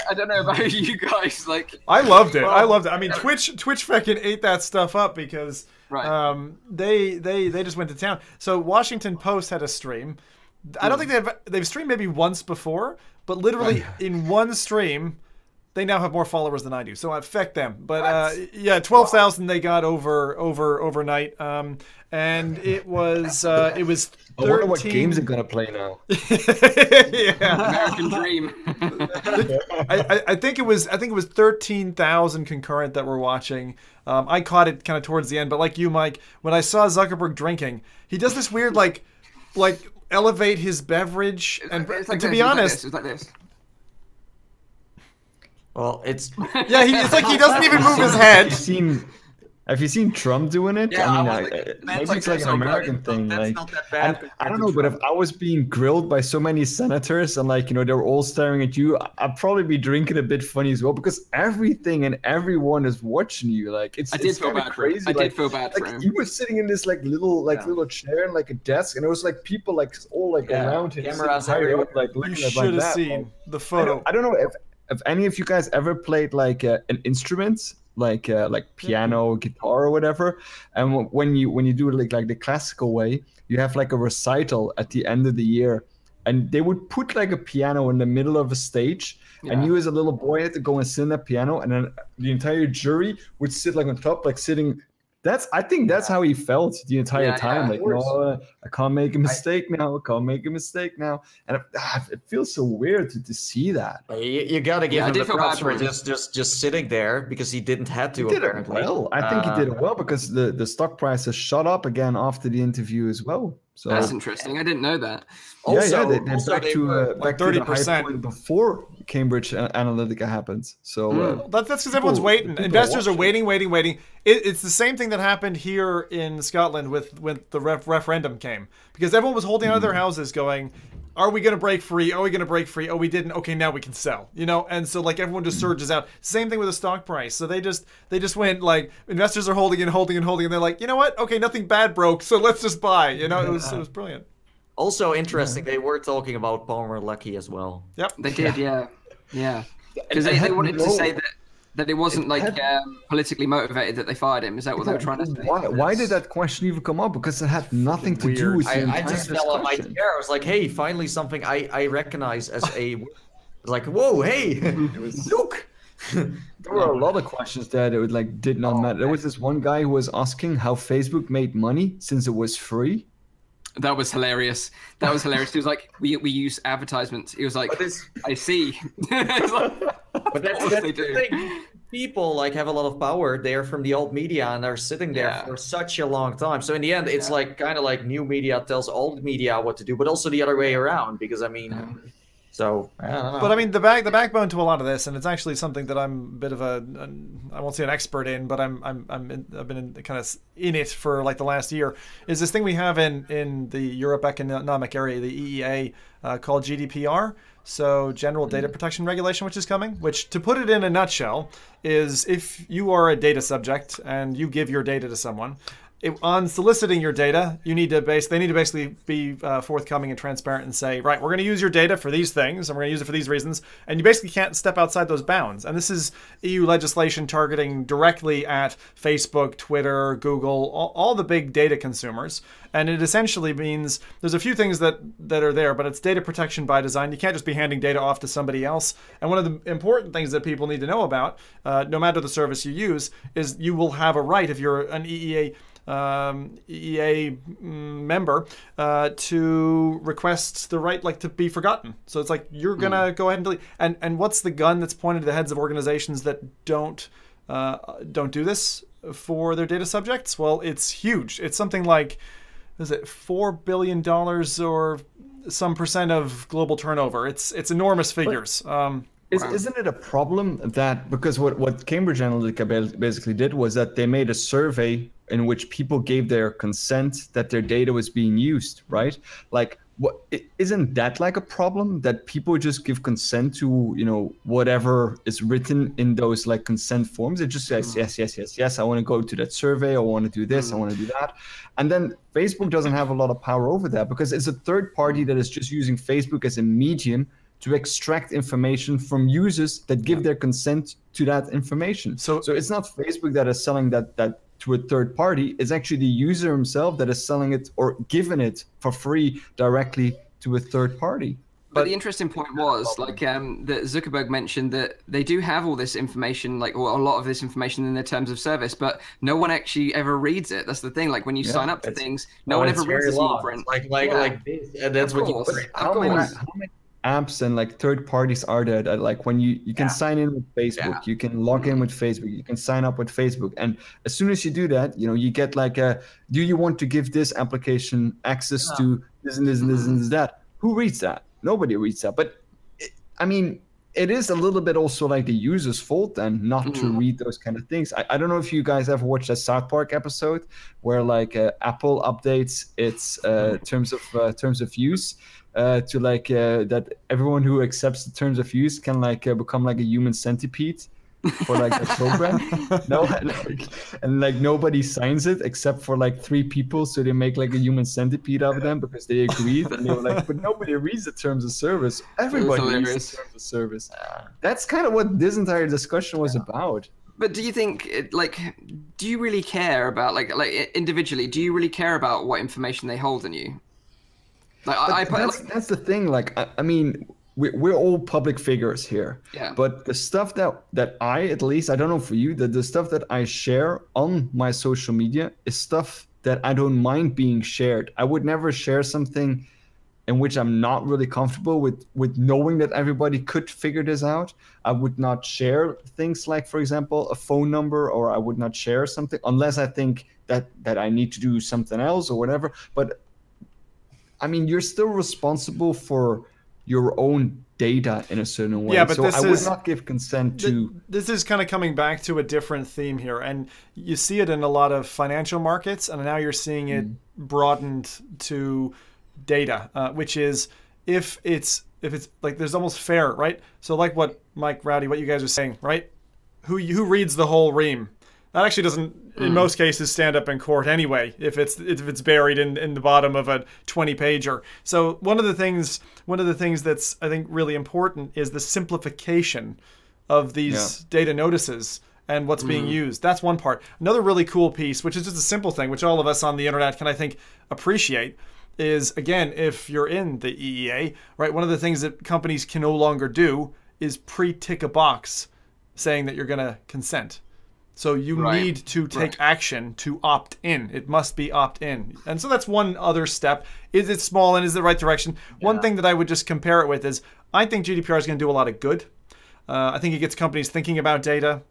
Speaker 1: I don't know about you guys. Like
Speaker 4: I loved it. I mean, Twitch fucking ate that stuff up because they just went to town. So Washington Post had a stream. I don't think they've streamed maybe once before, but literally in one stream, they now have more followers than I do. So affect them. But yeah, 12,000 they got overnight. And it was 13...
Speaker 3: I wonder what games they're gonna play now.
Speaker 1: American Dream.
Speaker 4: I think it was 13,000 concurrent that were watching. I caught it kind of towards the end, but like you, Mike, when I saw Zuckerberg drinking, he does this weird like elevate his beverage, and to be honest,
Speaker 1: it's like this.
Speaker 2: Well, it's
Speaker 4: it's like he doesn't even move his head.
Speaker 3: Have you seen Trump doing it?
Speaker 1: Yeah,
Speaker 3: I mean, maybe it's like an American thing. Like,
Speaker 2: not that bad.
Speaker 3: I don't know, but if I was being grilled by so many senators and like, you know, they were all staring at you, I'd probably be drinking a bit funny as well because everything and everyone is watching you. Like, it's
Speaker 1: feel bad
Speaker 3: crazy.
Speaker 1: For him. I did feel bad for him.
Speaker 3: He was sitting in this like little chair and like a desk, and it was like people like all like around him.
Speaker 2: Cameras
Speaker 3: everywhere, like
Speaker 4: You
Speaker 3: looking at
Speaker 4: should have
Speaker 3: like that.
Speaker 4: seen the photo.
Speaker 3: I don't know if any of you guys ever played like an instrument. Like piano, guitar, or whatever, and when you do it like the classical way, you have like a recital at the end of the year, and they would put like a piano in the middle of a stage, and you as a little boy had to go and sit on that piano, and then the entire jury would sit like on top, like sitting. I think that's how he felt the entire time. Like, no, I can't make a mistake now. I can't make a mistake now. And it feels so weird to see that.
Speaker 2: You gotta give him the props for just sitting there because he didn't have to.
Speaker 3: He did it well. I think he did it well because the stock price has shot up again after the interview as well. So
Speaker 1: that's interesting. I didn't know that.
Speaker 3: Also, they're back to
Speaker 4: 30%
Speaker 3: before Cambridge Analytica happens. So
Speaker 4: that's because everyone's waiting. Investors are waiting. It's the same thing that happened here in Scotland with the referendum came, because everyone was holding out of their houses, going, "Are we going to break free? Are we going to break free? Oh, we didn't. Okay, now we can sell." You know, and so like everyone just surges out. Same thing with the stock price. So they just went like investors are holding and they're like, you know what? Okay, nothing bad broke, so let's just buy. You know, it was brilliant.
Speaker 2: Also interesting, they were talking about Palmer Luckey as well.
Speaker 4: Yep,
Speaker 1: they did. Yeah. Because they wanted to say that it wasn't politically motivated that they fired him. Is that what they were trying to say?
Speaker 3: Why did that question even come up? Because it had nothing to do with
Speaker 2: I just fell on my chair. I was like, hey, finally something I recognize as a... like, whoa, hey, look!
Speaker 3: There were a lot of questions there that did not matter. There was this one guy who was asking how Facebook made money since it was free.
Speaker 1: That was hilarious. He was like, we use advertisements. He was like, I see.
Speaker 2: But that's the thing. People have a lot of power. They're from the old media and they're sitting there for such a long time. So in the end, it's kind of like new media tells old media what to do, but also the other way around. Because I mean, so I don't know.
Speaker 4: But I mean, the backbone to a lot of this, and it's actually something that I'm a bit of I won't say an expert in, but I've been kind of in it for like the last year. Is this thing we have in the Europe Economic Area, the EEA, called GDPR. So General Data Protection Regulation, which is coming, which, to put it in a nutshell, is if you are a data subject and you give your data to someone, on soliciting your data, they need to basically be forthcoming and transparent and say, right, we're going to use your data for these things, and we're going to use it for these reasons, and you basically can't step outside those bounds. And this is EU legislation targeting directly at Facebook, Twitter, Google, all the big data consumers. And it essentially means there's a few things that are there, but it's data protection by design. You can't just be handing data off to somebody else. And one of the important things that people need to know about, no matter the service you use, is you will have a right, if you're an EEA member, to request the right, like, to be forgotten. So it's like you're gonna go ahead and delete. And what's the gun that's pointed to the heads of organizations that don't do this for their data subjects? Well, it's huge. It's something like, is it $4 billion or some percent of global turnover? It's enormous figures.
Speaker 3: Isn't it a problem that, because what Cambridge Analytica basically did was that they made a survey in which people gave their consent that their data was being used, right? Like, isn't that like a problem, that people just give consent to, you know, whatever is written in those like consent forms? It just says yes, I want to go to that survey, I want to do this, I want to do that. And then Facebook doesn't have a lot of power over that, because it's a third party that is just using Facebook as a medium to extract information from users that give their consent to that information. So it's not Facebook that is selling that to a third party. It's actually the user himself that is selling it or giving it for free directly to a third party.
Speaker 1: But the interesting point was, like, that Zuckerberg mentioned that they do have all this information, like, or a lot of this information in their terms of service, but no one actually ever reads it. That's the thing. Like, when you sign up to things, no one ever reads the small print.
Speaker 2: Like this, and that's what you.
Speaker 3: How many apps and like third parties are there that, like, when you can sign in with Facebook, you can log in with Facebook, you can sign up with Facebook, and as soon as you do that, you know, you get like a, do you want to give this application access to this and this and this and that? Who reads that? Nobody reads that. But I mean, it is a little bit also like the user's fault then not to read those kind of things. I don't know if you guys ever watched a South Park episode where like Apple updates its terms of use to like that everyone who accepts the terms of use can like become like a human centipede for like a program. And like nobody signs it except for like 3 people, so they make like a human centipede of them because they agreed, and they were like, but nobody reads the terms of service. Everybody reads the terms of service. That's kind of what this entire discussion was about.
Speaker 1: But do you think, like, do you really care about, like individually, do you really care about what information they hold on you? Like,
Speaker 3: that's the thing. Like, I mean, we're all public figures here. Yeah. But the stuff that I, at least, I don't know for you, the stuff that I share on my social media is stuff that I don't mind being shared. I would never share something in which I'm not really comfortable with knowing that everybody could figure this out. I would not share things like, for example, a phone number, or I would not share something unless I think that I need to do something else or whatever. But I mean, you're still responsible for your own data in a certain way.
Speaker 4: Yeah, but
Speaker 3: so I would not give consent to...
Speaker 4: This is kind of coming back to a different theme here. And you see it in a lot of financial markets, and now you're seeing it broadened to data, which is if it's like, there's almost fair, right? So like what Mike, Rowdy, what you guys are saying, right? Who reads the whole ream? That actually doesn't, in most cases, stand up in court anyway, if it's buried in the bottom of a 20-pager. So one of the things that's, I think, really important is the simplification of these data notices and what's being used. That's one part. Another really cool piece, which is just a simple thing, which all of us on the internet can, I think, appreciate, is, again, if you're in the EEA, right, one of the things that companies can no longer do is pre-tick a box saying that you're going to consent. So you need to take action to opt in. It must be opt in. And so that's one other step. Is it small and is it the right direction? Yeah. One thing that I would just compare it with is, I think GDPR is going to do a lot of good. I think it gets companies thinking about data.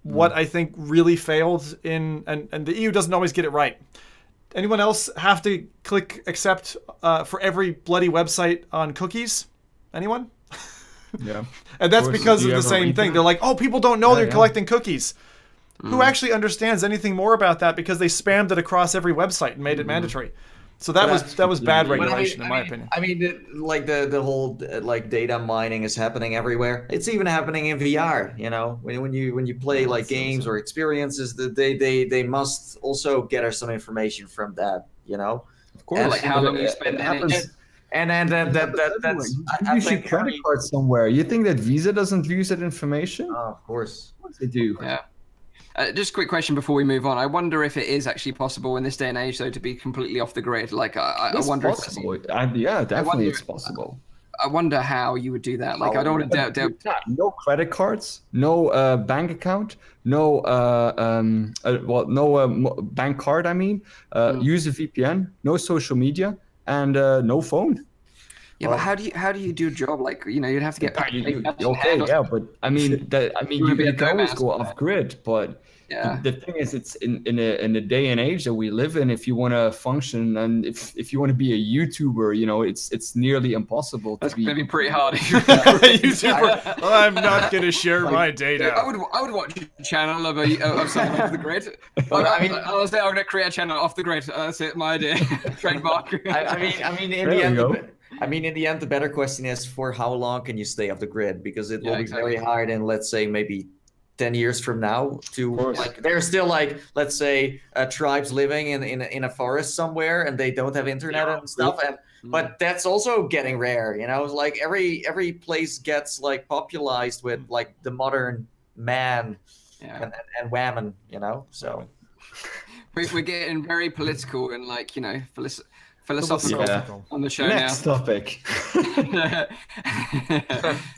Speaker 4: What I think really failed and the EU doesn't always get it right. Anyone else have to click accept for every bloody website on cookies? Anyone?
Speaker 3: Yeah.
Speaker 4: And that's because of the same thing. They're like, oh, people don't know they're collecting cookies. Who actually understands anything more about that, because they spammed it across every website and made it mandatory. So that was bad regulation, in my opinion.
Speaker 2: I mean, the whole like data mining is happening everywhere. It's even happening in VR. You know, when you play like games or experiences, that they must also gather some information from that. You know,
Speaker 3: Of course,
Speaker 1: And like how long you spend in it.
Speaker 2: and that's
Speaker 3: you should credit card somewhere. You think that Visa doesn't use that information?
Speaker 2: Oh, of course.
Speaker 3: Of course they do.
Speaker 1: Yeah. Just a quick question before we move on. I wonder if it is actually possible in this day and age, though, to be completely off the grid. Like, I wonder
Speaker 3: possible. Yeah, definitely it's possible.
Speaker 1: I wonder how you would do that. Like, I don't want to doubt.
Speaker 3: No credit cards, no bank account, no bank card. I mean, use a VPN, no social media, and no phone.
Speaker 1: Yeah, but how do you do a job like you'd have to get paid?
Speaker 3: Yeah, but I mean you can always go off grid, but
Speaker 1: yeah.
Speaker 3: the thing is, it's in a day and age that we live in. If you want to function and if you want to be a YouTuber, it's nearly impossible.
Speaker 1: That's gonna be pretty hard.
Speaker 4: YouTuber, I'm not gonna share my data.
Speaker 1: I would watch a channel of something off the grid. I was saying I'm gonna create a channel off the grid. That's it, my idea. Trademark.
Speaker 2: I mean, in the end, the better question is for how long can you stay off the grid? Because it will be very hard in, let's say, maybe 10 years from now to like, there's still like, let's say, tribes living in a forest somewhere and they don't have internet and stuff. But that's also getting rare, like every place gets like popularized with like the modern man and women, so.
Speaker 1: We're getting very political and like, philosophical on the show
Speaker 3: Next topic.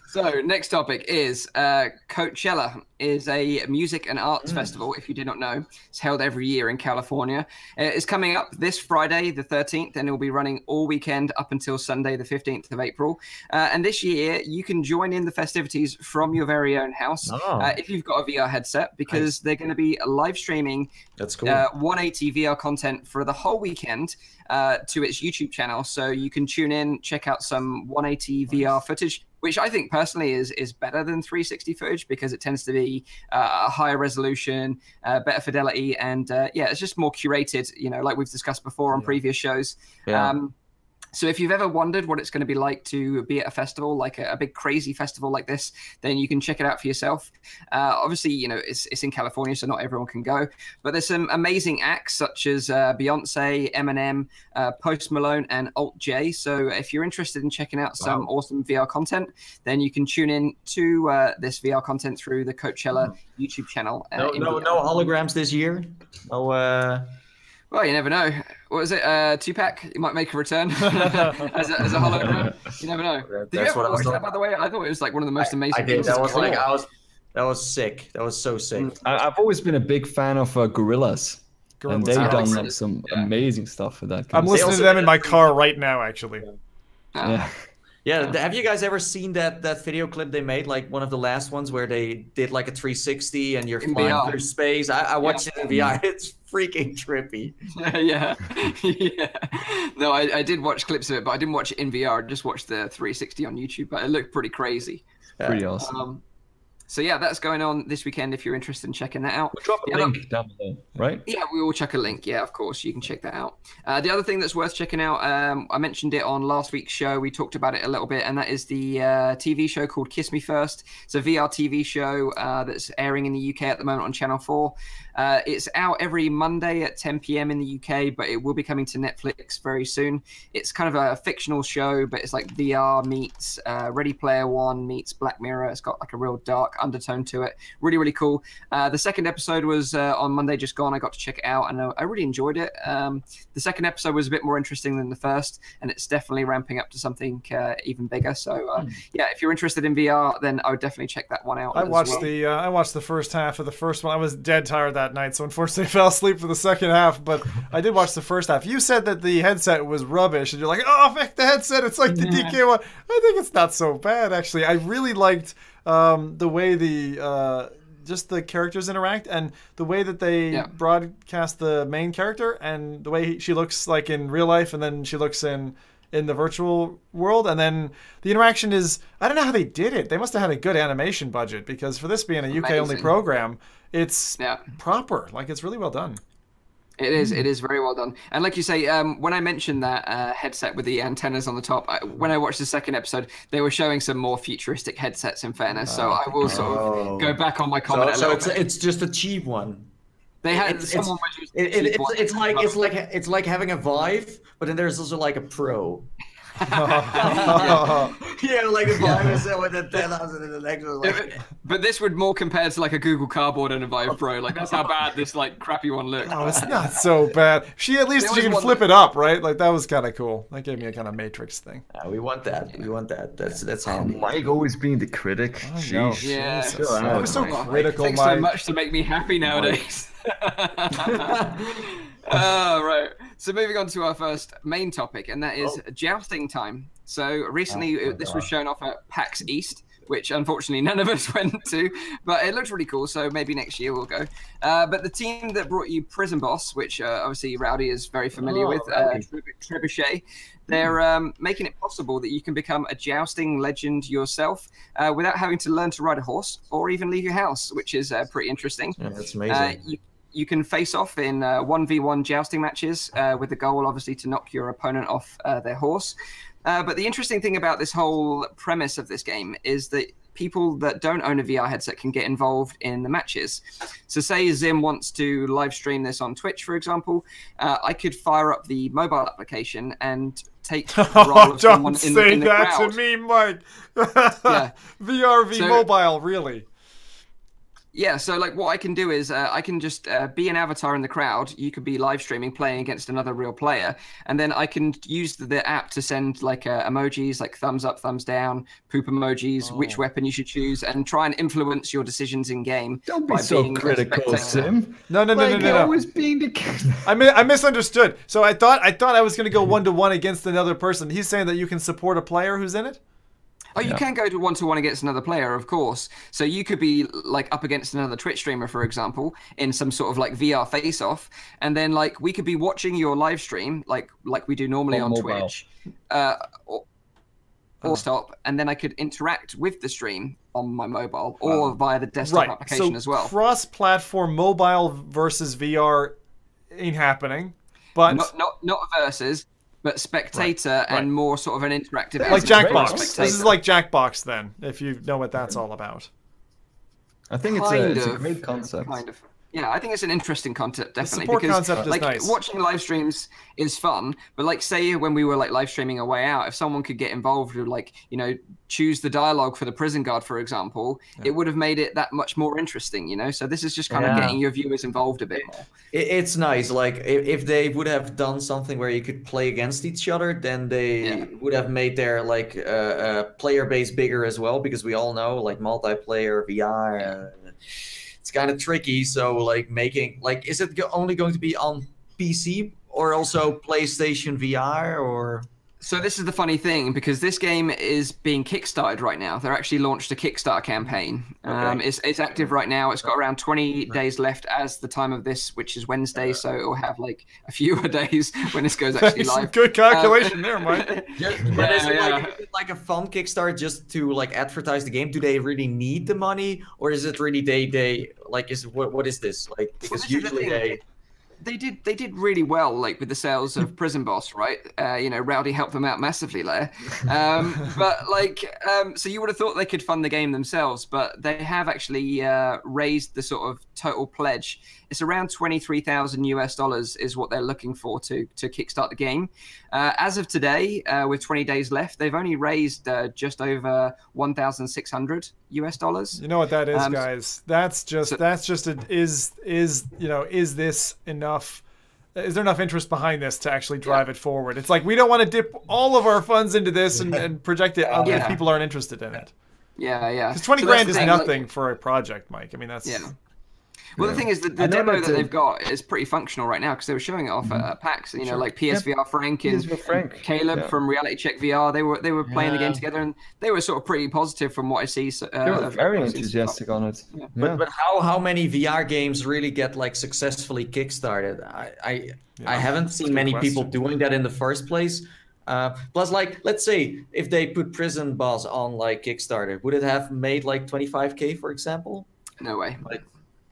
Speaker 1: So next topic is Coachella is a music and arts festival, if you did not know. It's held every year in California. It's coming up this Friday, the 13th, and it will be running all weekend up until Sunday, the 15th of April. And this year, you can join in the festivities from your very own house if you've got a VR headset, because they're going to be live streaming 180 VR content for the whole weekend to its YouTube channel. So you can tune in, check out some 180 VR footage, which I think personally is better than 360 footage because it tends to be a higher resolution, better fidelity, and it's just more curated, like we've discussed before on previous shows. So if you've ever wondered what it's going to be like to be at a festival, like a big crazy festival like this, then you can check it out for yourself. Obviously, it's in California, so not everyone can go. But there's some amazing acts such as Beyonce, Eminem, Post Malone, and Alt J. So if you're interested in checking out some awesome VR content, then you can tune in to this VR content through the Coachella YouTube channel.
Speaker 2: No holograms this year?
Speaker 1: Well, you never know. What was it? Tupac? You might make a return as a hologram. You never know. Did you ever watch that, by the way? I thought it was like one of the most amazing.
Speaker 2: I did. That was sick. That was so sick.
Speaker 3: I've always been a big fan of Gorillaz. And they've done like some amazing stuff for that.
Speaker 4: I'm listening to them in my car right now, actually.
Speaker 2: Yeah, have you guys ever seen that video clip they made, like one of the last ones where they did like a 360 and you're flying through space? I watched it in VR. It's freaking trippy.
Speaker 1: Yeah. No, I did watch clips of it, but I didn't watch it in VR. I just watched the 360 on YouTube, but it looked pretty crazy.
Speaker 3: Pretty awesome.
Speaker 1: So yeah, that's going on this weekend if you're interested in checking that out.
Speaker 3: We'll drop a link down below, right?
Speaker 1: Yeah, we will chuck a link. Yeah, of course, you can check that out. The other thing that's worth checking out, I mentioned it on last week's show. We talked about it a little bit, and that is the TV show called Kiss Me First. It's a VR TV show that's airing in the UK at the moment on Channel 4. It's out every Monday at 10 p.m. in the UK, but it will be coming to Netflix very soon. It's kind of a fictional show, but it's like VR meets Ready Player One meets Black Mirror. It's got like a real dark undertone to it. Really, really cool. The second episode was on Monday just gone. I got to check it out, and I really enjoyed it. The second episode was a bit more interesting than the first, and it's definitely ramping up to something even bigger. So yeah, if you're interested in VR, then I would definitely check that one out.
Speaker 4: I watched the first half of the first one. I was dead tired that night, so unfortunately I fell asleep for the second half, but I did watch the first half. You said that the headset was rubbish, and you're like, oh, fuck the headset, it's like the DK one. I think it's not so bad, actually. I really liked the way just the characters interact and the way that they broadcast the main character and the way she looks like in real life and then she looks in the virtual world, and then the interaction is, I don't know how they did it. They must have had a good animation budget, because for this being a UK only program, it's proper. Like, it's really well done.
Speaker 1: It is very well done. And like you say, when I mentioned that headset with the antennas on the top, when I watched the second episode, they were showing some more futuristic headsets, in fairness. So I will sort of go back on my comment a little bit.
Speaker 2: It's just a cheap one.
Speaker 1: They had someone was using
Speaker 2: it's like having a Vive, but then there's also like a Pro.
Speaker 1: Yeah,
Speaker 2: like a Vive with a 10,000 and the next one. Like...
Speaker 1: But this would more compare to like a Google Cardboard and a Vive Pro. Like that's how bad this like crappy one looks.
Speaker 4: Oh, it's not so bad. At least she can flip it up, right? Like that was kind of cool. That gave me a kind of Matrix thing.
Speaker 2: We want that. We want that. That's handy.
Speaker 3: Mike always being the critic.
Speaker 4: Sheesh.
Speaker 1: Yeah.
Speaker 4: I was so critical.
Speaker 1: Thanks so much to make me happy nowadays. Right. So moving on to our first main topic, and that is jousting time. So recently, this was shown off at PAX East, which unfortunately none of us went to, but it looks really cool. So maybe next year we'll go. But the team that brought you Prison Boss, which obviously Rowdy is very familiar with, Trebuchet, they're making it possible that you can become a jousting legend yourself without having to learn to ride a horse or even leave your house, which is pretty interesting.
Speaker 2: Yeah, that's amazing.
Speaker 1: You can face off in 1v1 jousting matches with the goal, obviously, to knock your opponent off their horse. But the interesting thing about this whole premise of this game is that people that don't own a VR headset can get involved in the matches. So say Zim wants to live stream this on Twitch, for example, I could fire up the mobile application and take the role of someone in the crowd. Don't say that
Speaker 4: to me, Mike. Yeah. VR mobile, really.
Speaker 1: Yeah, so like what I can do is I can just be an avatar in the crowd. You could be live streaming, playing against another real player, and then I can use the app to send like emojis, like thumbs up, thumbs down, poop emojis, which weapon you should choose, and try and influence your decisions in game.
Speaker 3: Don't be so critical, Sim.
Speaker 4: No.
Speaker 3: Always being the
Speaker 4: I misunderstood. So I thought I was going to go 1-to-1 against another person. He's saying that you can support a player who's in it.
Speaker 1: Oh, you can go to 1-to-1 against another player, of course. So you could be like up against another Twitch streamer, for example, in some sort of like VR face-off, and then like we could be watching your live stream, like we do normally on Twitch, or stop, and then I could interact with the stream on my mobile or via the desktop application as well.
Speaker 4: Cross-platform mobile versus VR ain't happening, but
Speaker 1: not versus. But spectator and more sort of an interactive...
Speaker 4: Like Jackbox. This is like Jackbox then, if you know what that's all about.
Speaker 3: I think it's a great concept.
Speaker 1: Kind of. Yeah, I think it's an interesting concept, definitely.
Speaker 4: The support concept is nice.
Speaker 1: Watching live streams is fun, but like say when we were like live streaming A Way Out, if someone could get involved with like, you know, choose the dialogue for the prison guard, for example, it would have made it that much more interesting, you know? So this is just kind of getting your viewers involved a bit more.
Speaker 2: It's nice. Like if they would have done something where you could play against each other, then they would have made their like player base bigger as well, because we all know like multiplayer, VR, it's kind of tricky. So like making like, is it only going to be on PC or also PlayStation VR or?
Speaker 1: So this is the funny thing, because this game is being kickstarted right now. They're actually launched a Kickstarter campaign. It's active right now. It's got around 20 days left as the time of this, which is Wednesday. So it will have like a fewer days when this goes actually live.
Speaker 4: Good calculation there, Mike.
Speaker 2: Is it like a fun Kickstarter just to like advertise the game? Do they really need the money, or is it really they like what is this like? Because usually
Speaker 1: they did really well, like with the sales of Prison Boss, right? You know, Rowdy helped them out massively there. But like, so you would have thought they could fund the game themselves, but they have actually raised the sort of total pledge. It's around $23,000 is what they're looking for to kickstart the game. As of today, with 20 days left, they've only raised just over $1,600.
Speaker 4: You know what that is, guys? Is this enough? Is there enough interest behind this to actually drive it forward? It's like we don't want to dip all of our funds into this and project it if people aren't interested in it.
Speaker 1: Yeah.
Speaker 4: Because 20 grand is nothing for a project, Mike. I mean, that's...
Speaker 1: Yeah. Well, the thing is that the demo that they've got is pretty functional right now, because they were showing it off at PAX. You know, like PSVR Frank and Caleb from Reality Check VR. They were playing the game together, and they were sort of pretty positive from what I see.
Speaker 3: They were very enthusiastic on it.
Speaker 2: Yeah. But how many VR games really get like successfully kickstarted? I haven't seen many people doing that in the first place. Plus, like, let's say if they put Prison Boss on like Kickstarter, would it have made like 25K, for example?
Speaker 1: No way.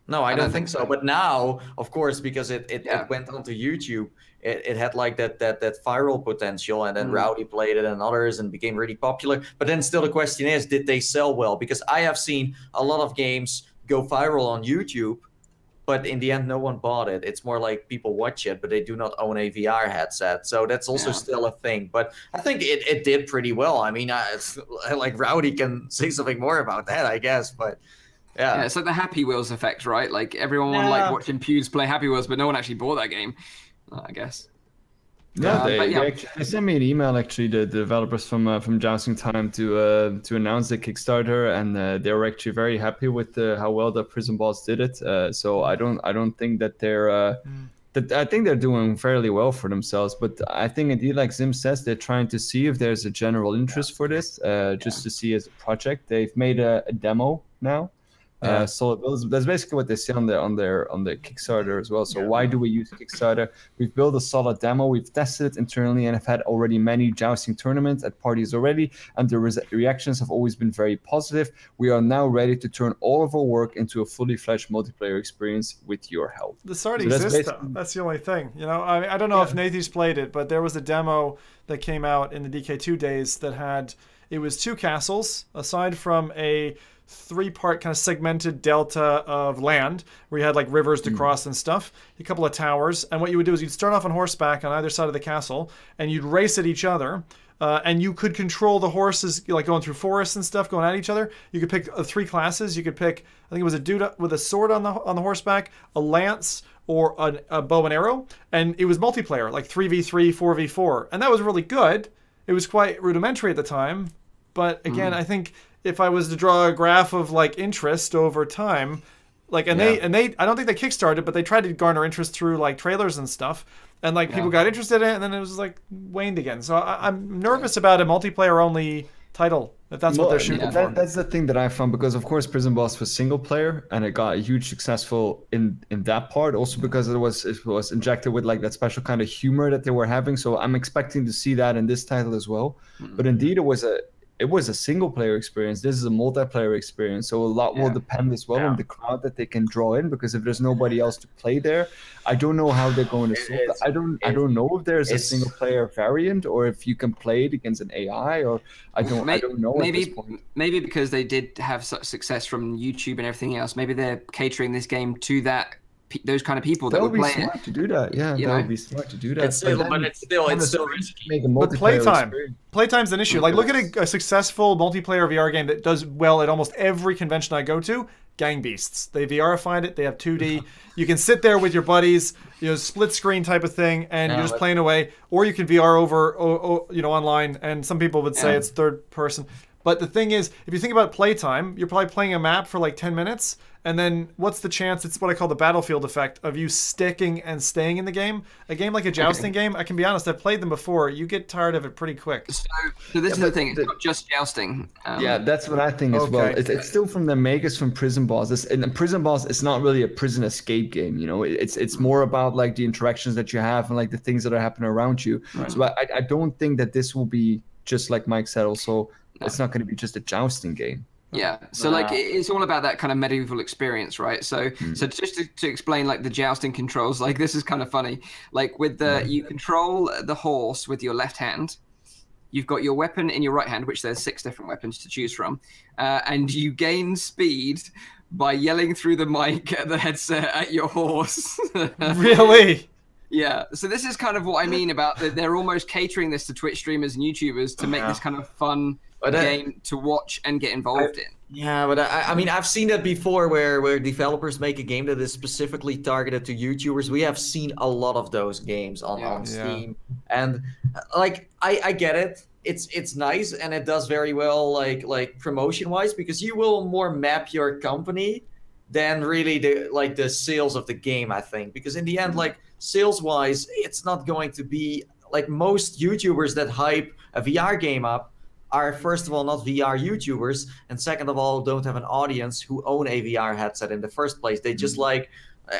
Speaker 2: No, I don't think so. But now, of course, because it went onto YouTube, it had like that viral potential, and then Rowdy played it and others and became really popular. But then still the question is, did they sell well? Because I have seen a lot of games go viral on YouTube, but in the end, no one bought it. It's more like people watch it, but they do not own a VR headset. So that's also still a thing. But I think it did pretty well. I mean, it's, like Rowdy can say something more about that, I guess. But yeah,
Speaker 1: it's like the Happy Wheels effect, right? Like everyone liked watching Pews play Happy Wheels, but no one actually bought that game, I guess.
Speaker 3: Yeah, they sent me an email, actually, the developers from Jousting Time to announce the Kickstarter, and they were actually very happy with how well the Prison Boss did it. So I don't think that they're I think they're doing fairly well for themselves. But I think indeed, like Zim says, they're trying to see if there's a general interest for this, just to see as a project. They've made a demo now. So that's basically what they say on their Kickstarter as well. So why do we use Kickstarter? We've built a solid demo. We've tested it internally and have had already many jousting tournaments at parties already, and the reactions have always been very positive. We are now ready to turn all of our work into a fully fledged multiplayer experience with your help.
Speaker 4: This already exists, though. That's the only thing. You know, I don't know if Nathie's played it, but there was a demo that came out in the DK2 days that it was 2 castles aside from a 3-part kind of segmented delta of land where you had like rivers to cross and stuff, a couple of towers, and what you would do is you'd start off on horseback on either side of the castle and you'd race at each other, and you could control the horses, like going through forests and stuff, going at each other. You could pick 3 classes. You could pick, I think it was a dude with a sword on the horseback, a lance, or a bow and arrow, and it was multiplayer, like 3v3, 4v4, and that was really good. It was quite rudimentary at the time, but again, I think if I was to draw a graph of like interest over time, like they I don't think they kickstarted, but they tried to garner interest through like trailers and stuff, and like people got interested in it, and then it was like waned again. So I'm nervous about a multiplayer only title, if that's what they're shooting for.
Speaker 3: That's the thing that I found, because of course Prison Boss was single player and it got a huge successful in that part, also because it was injected with like that special kind of humor that they were having. So I'm expecting to see that in this title as well. But indeed it was a single player experience. This is a multiplayer experience, so a lot will depend as well on the crowd that they can draw in, because if there's nobody else to play there, I don't know how they're going to solve it. I don't know if there's a single player variant or if you can play it against an AI, or I don't know at this point.
Speaker 1: Maybe because they did have such success from YouTube and everything else, maybe they're catering this game to those kind of people that would play it.
Speaker 3: That would be smart to do that. Yeah, that would be smart to do that.
Speaker 2: It's still risky.
Speaker 3: But
Speaker 4: Playtime's an issue. Like, look at a successful multiplayer VR game that does well at almost every convention I go to. Gang Beasts. They VRified it. They have 2D. You can sit there with your buddies, split screen type of thing, and you're just playing away. Or you can VR over, online. And some people would say it's third person. But the thing is, if you think about playtime, you're probably playing a map for like 10 minutes. And then what's the chance? It's what I call the battlefield effect of you sticking and staying in the game. A game like a jousting game, I can be honest, I've played them before. You get tired of it pretty quick.
Speaker 1: So this is the thing. It's not just jousting.
Speaker 3: That's what I think as well. It's still from the makers from Prison Boss. And Prison Boss is not really a prison escape game. It's more about like the interactions that you have and like the things that are happening around you. Right. So I don't think that this will be just like Mike said. Also, it's not going to be just a jousting game.
Speaker 1: Yeah, so like it's all about that kind of medieval experience, right? So just to explain like the jousting controls, like this is kind of funny. Like with you control the horse with your left hand. You've got your weapon in your right hand, which there's 6 different weapons to choose from, and you gain speed by yelling through the mic at the headset at your horse.
Speaker 4: Really?
Speaker 1: Yeah, so this is kind of what I mean about they're almost catering this to Twitch streamers and YouTubers to make this kind of fun game to watch and get involved in.
Speaker 2: Yeah, but I mean, I've seen that before where developers make a game that is specifically targeted to YouTubers. We have seen a lot of those games on Steam. And like, I get it. It's nice and it does very well like promotion-wise, because you will more map your company than really the sales of the game, I think. Because in the end, like sales-wise, it's not going to be like most YouTubers that hype a VR game up are, first of all, not VR YouTubers, and second of all, don't have an audience who own a VR headset in the first place. They just like,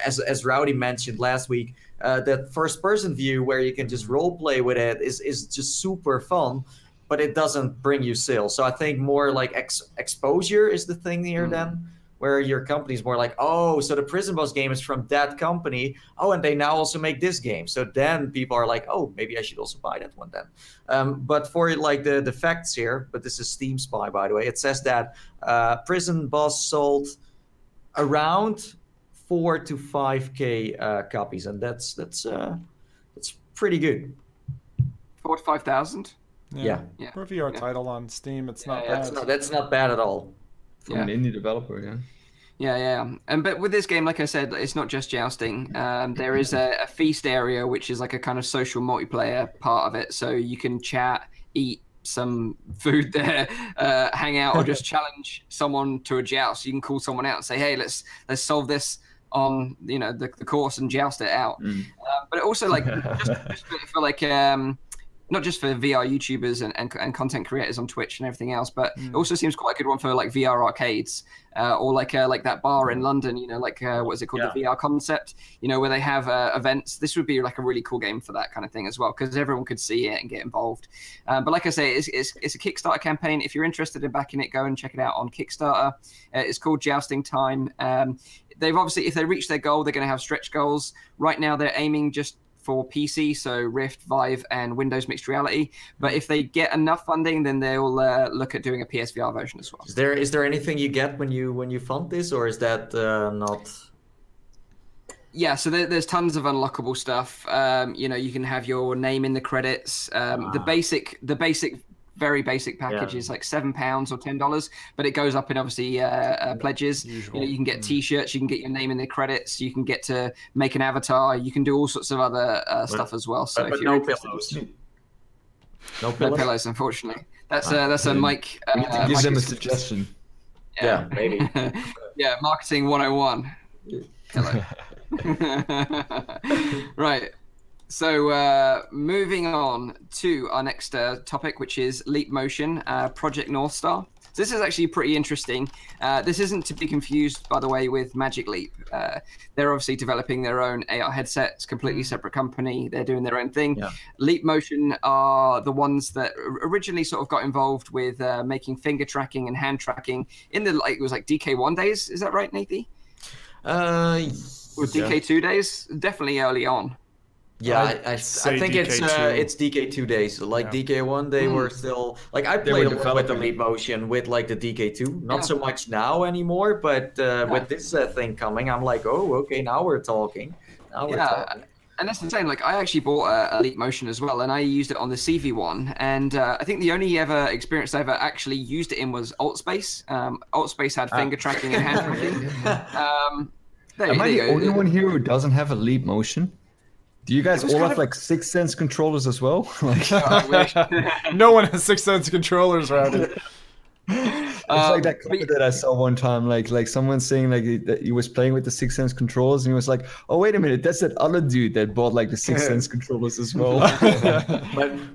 Speaker 2: as Rowdy mentioned last week, that first-person view where you can just role-play with it is just super fun, but it doesn't bring you sales. So I think more like exposure is the thing here then, where your company's more like, oh, so the Prison Boss game is from that company. Oh, and they now also make this game. So then people are like, oh, maybe I should also buy that one then. But for like the facts here, but this is Steam Spy, by the way, it says that Prison Boss sold around 4 to 5K copies, and that's pretty good.
Speaker 1: 4 to 5,000.
Speaker 2: Yeah.
Speaker 4: For a VR title on Steam, it's not bad.
Speaker 2: That's not bad at all.
Speaker 3: From an indie developer,
Speaker 1: But with this game, like I said, it's not just jousting. There is a feast area, which is like a kind of social multiplayer part of it. So you can chat, eat some food there, hang out, or just challenge someone to a joust. You can call someone out and say, hey, let's solve this on the course and joust it out. But it also like just for like not just for VR YouTubers and content creators on Twitch and everything else, but it also seems quite a good one for like VR arcades or like that bar in London, what is it called, the VR Concept, where they have events. This would be like a really cool game for that kind of thing as well, because everyone could see it and get involved. But like I say, it's a Kickstarter campaign. If you're interested in backing it, go and check it out on Kickstarter. It's called Jousting Time. They've obviously, if they reach their goal, they're going to have stretch goals. Right now, they're aiming just for PC, so Rift, Vive, and Windows Mixed Reality. But if they get enough funding, then they'll look at doing a PSVR version as well.
Speaker 2: Is there anything you get when you fund this, or is that not? Yeah,
Speaker 1: so there's tons of unlockable stuff. You can have your name in the credits. The basic very basic package is like £7 or $10, but it goes up in obviously pledges. You can get T-shirts, you can get your name in the credits, you can get to make an avatar, you can do all sorts of other stuff as well. So
Speaker 2: but
Speaker 1: if you're
Speaker 2: no
Speaker 1: interested,
Speaker 2: pillows.
Speaker 1: No pillows, unfortunately. That's a Mike.
Speaker 3: Give them a suggestion.
Speaker 2: Yeah, maybe.
Speaker 1: Yeah, marketing 101. Hello. Right. So moving on to our next topic, which is Leap Motion, Project Northstar. So this is actually pretty interesting. This isn't to be confused, by the way, with Magic Leap. They're obviously developing their own AR headset. It's a completely separate company. They're doing their own thing. Yeah. Leap Motion are the ones that originally sort of got involved with making finger tracking and hand tracking in the it was like DK1 days. Is that right, Nathie? Or DK2 days? Definitely early on.
Speaker 2: Yeah, I think it's DK2 days. Like DK1, they were still like I played a lot with the Leap Motion with like the DK2. Not so much now anymore, but with this thing coming, I'm like, oh, okay, now we're talking. Now we're talking.
Speaker 1: And that's insane. Like I actually bought a Leap Motion as well, and I used it on the CV1. And I think the only ever experience I ever actually used it in was Altspace. Altspace had finger tracking and hand tracking.
Speaker 3: Am I the only one here who doesn't have a Leap Motion? Do you guys all have like 6th Sense controllers as well?
Speaker 4: No one has 6th Sense controllers around it.
Speaker 3: It's like that comment that I saw one time, like someone saying like that he was playing with the 6th Sense controllers, and he was like, "Oh wait a minute, that's that other dude that bought like the 6th Sense controllers as well."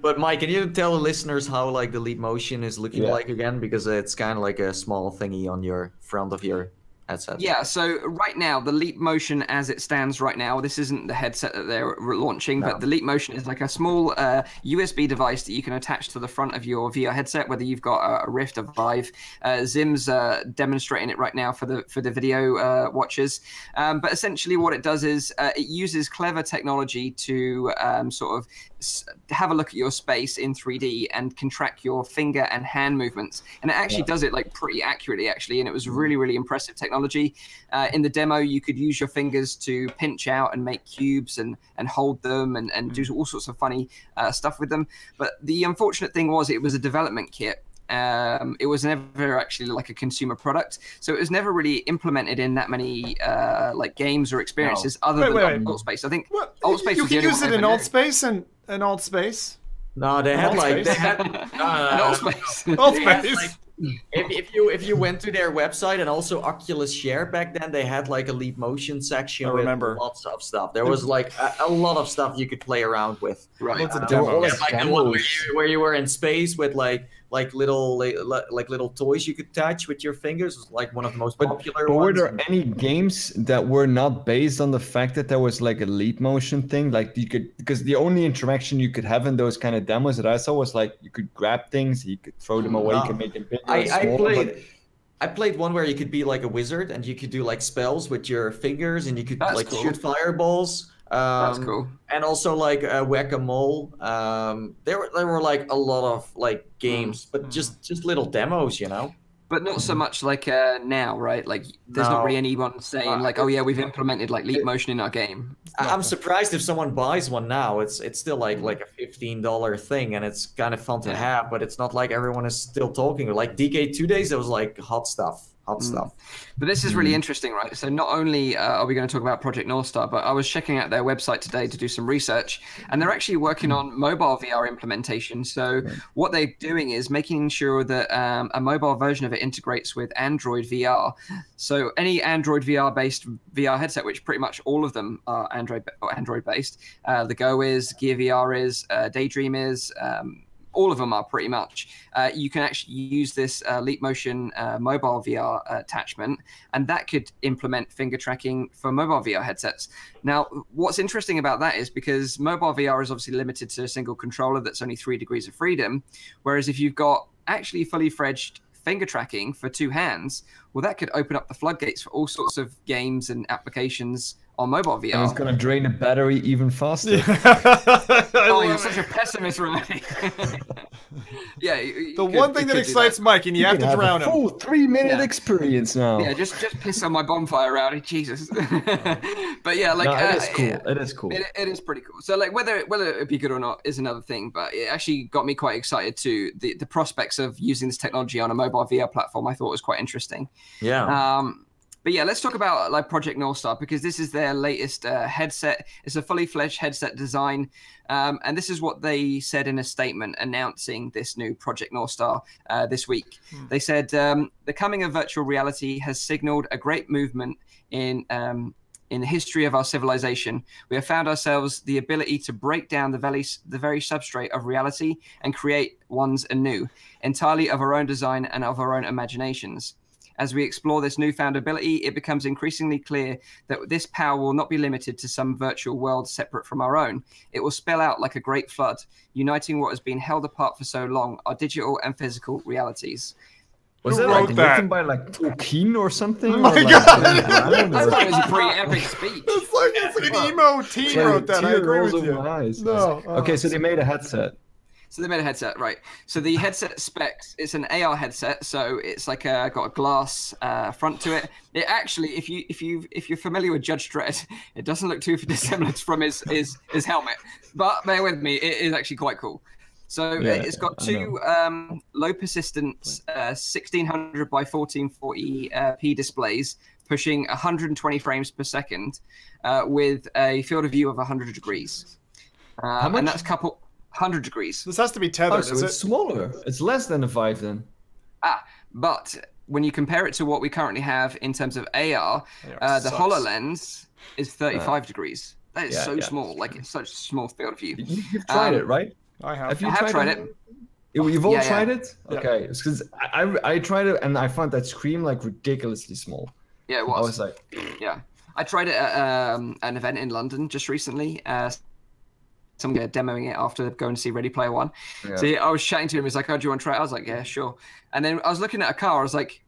Speaker 2: But Mike, can you tell the listeners how like the Leap Motion is looking like again? Because it's kind of like a small thingy on your front of your headset. Yeah,
Speaker 1: so right now, the Leap Motion as it stands right now, this isn't the headset that they're launching, but the Leap Motion is like a small USB device that you can attach to the front of your VR headset, whether you've got a Rift or Vive. Zim's demonstrating it right now for the video watchers. But essentially what it does is it uses clever technology to sort of have a look at your space in 3D and can track your finger and hand movements. And it actually does it like pretty accurately, actually, and it was really, really impressive technology. In the demo, you could use your fingers to pinch out and make cubes and hold them and do all sorts of funny stuff with them. But the unfortunate thing was it was a development kit. It was never actually like a consumer product, so it was never really implemented in that many like games or experiences other than Altspace. I think Altspace
Speaker 4: you can use it in Altspace and Altspace.
Speaker 2: No, they had like
Speaker 1: Altspace.
Speaker 2: If you went to their website, and also Oculus Share back then, they had like a Leap Motion section with lots of stuff. There was like a lot of stuff you could play around with.
Speaker 1: Right.
Speaker 2: Like the one where you were in space with like little toys you could touch with your fingers. It was like one of the most popular
Speaker 3: but
Speaker 2: ones.
Speaker 3: Were there any games that were not based on the fact that there was like a Leap Motion thing? Like you could, because the only interaction you could have in those kind of demos that I saw was like you could grab things, you could throw them away, you could make them bigger.
Speaker 2: I I played one where you could be like a wizard and you could do like spells with your fingers and you could like shoot fireballs.
Speaker 1: That's cool.
Speaker 2: And also like whack-a-mole. There were like a lot of like games, but just little demos, you know.
Speaker 1: But not so much like now, right? Like, there's not really anyone saying like, "Oh yeah, we've implemented like leap motion in our game."
Speaker 2: I'm surprised if someone buys one now. It's still like a $15 thing, and it's kind of fun to have. But it's not like everyone is still talking. Like DK 2 days, it was like hot stuff.
Speaker 1: But this is really interesting, right? So not only are we going to talk about Project Northstar, but I was checking out their website today to do some research, and they're actually working on mobile VR implementation. So what they're doing is making sure that a mobile version of it integrates with Android VR. So any Android VR-based VR headset, which pretty much all of them are Android-based, the Go is, Gear VR is, Daydream is, all of them are pretty much. You can actually use this Leap Motion mobile VR attachment, and that could implement finger tracking for mobile VR headsets. Now, what's interesting about that is because mobile VR is obviously limited to a single controller that's only 3 degrees of freedom, whereas if you've got actually fully fledged finger tracking for 2 hands, well, that could open up the floodgates for all sorts of games and applications on mobile VR.
Speaker 3: And it's going to drain the battery even faster.
Speaker 1: Oh, you're such a pessimist, Renee. Yeah.
Speaker 4: The one thing that excites Mike, and you have to drown him.
Speaker 3: Full 3-minute experience now.
Speaker 1: Yeah, just piss on my bonfire around, Jesus. But yeah, like
Speaker 3: it is cool. It is cool.
Speaker 1: It is pretty cool. So like whether it'd be good or not is another thing, but it actually got me quite excited too. The prospects of using this technology on a mobile VR platform I thought was quite interesting.
Speaker 2: Yeah.
Speaker 1: But yeah, let's talk about like Project Northstar, because this is their latest headset. It's a fully fledged headset design. And this is what they said in a statement announcing this new Project Northstar this week. They said, the coming of virtual reality has signaled a great movement in the history of our civilization. We have found ourselves the ability to break down the very substrate of reality and create ones anew, entirely of our own design and of our own imaginations. As we explore this newfound ability, it becomes increasingly clear that this power will not be limited to some virtual world separate from our own. It will spill out like a great flood, uniting what has been held apart for so long, our digital and physical realities.
Speaker 3: Was it like written by like Tolkien or something?
Speaker 4: Oh my
Speaker 1: God! I thought it was a pretty epic speech.
Speaker 4: It's like an emo teen wrote that. I agree with you.
Speaker 3: No. Okay, so they made a headset.
Speaker 1: So they made a headset, right? So the headset specs, it's an AR headset, so it's like got a glass front to it. It actually, if you're familiar with Judge Dredd, it doesn't look too dissimilar from his helmet. But bear with me, it is actually quite cool. So it's got 2 low persistence 1600 by 1440p displays, pushing 120 frames per second, with a field of view of 100 degrees.
Speaker 3: How much?
Speaker 1: And that's 100 degrees.
Speaker 4: This has to be tethered,
Speaker 3: so
Speaker 4: is
Speaker 3: it's smaller. It's less than a Vive then.
Speaker 1: But when you compare it to what we currently have in terms of AR, the HoloLens is 35 degrees. That is so small. Like, it's such a small field of view.
Speaker 3: You've tried it, right?
Speaker 4: I have.
Speaker 1: I have tried it.
Speaker 3: You've all tried it? Okay. Because I tried it and I found that screen like ridiculously small.
Speaker 1: Yeah, it was.
Speaker 3: I was like...
Speaker 1: Yeah. I tried it at an event in London just recently. Some guy demoing it after going to see Ready Player One. Yeah. So I was chatting to him. He's like, "Oh, do you want to try it?" I was like, "Yeah, sure." And then I was looking at a car. I was like,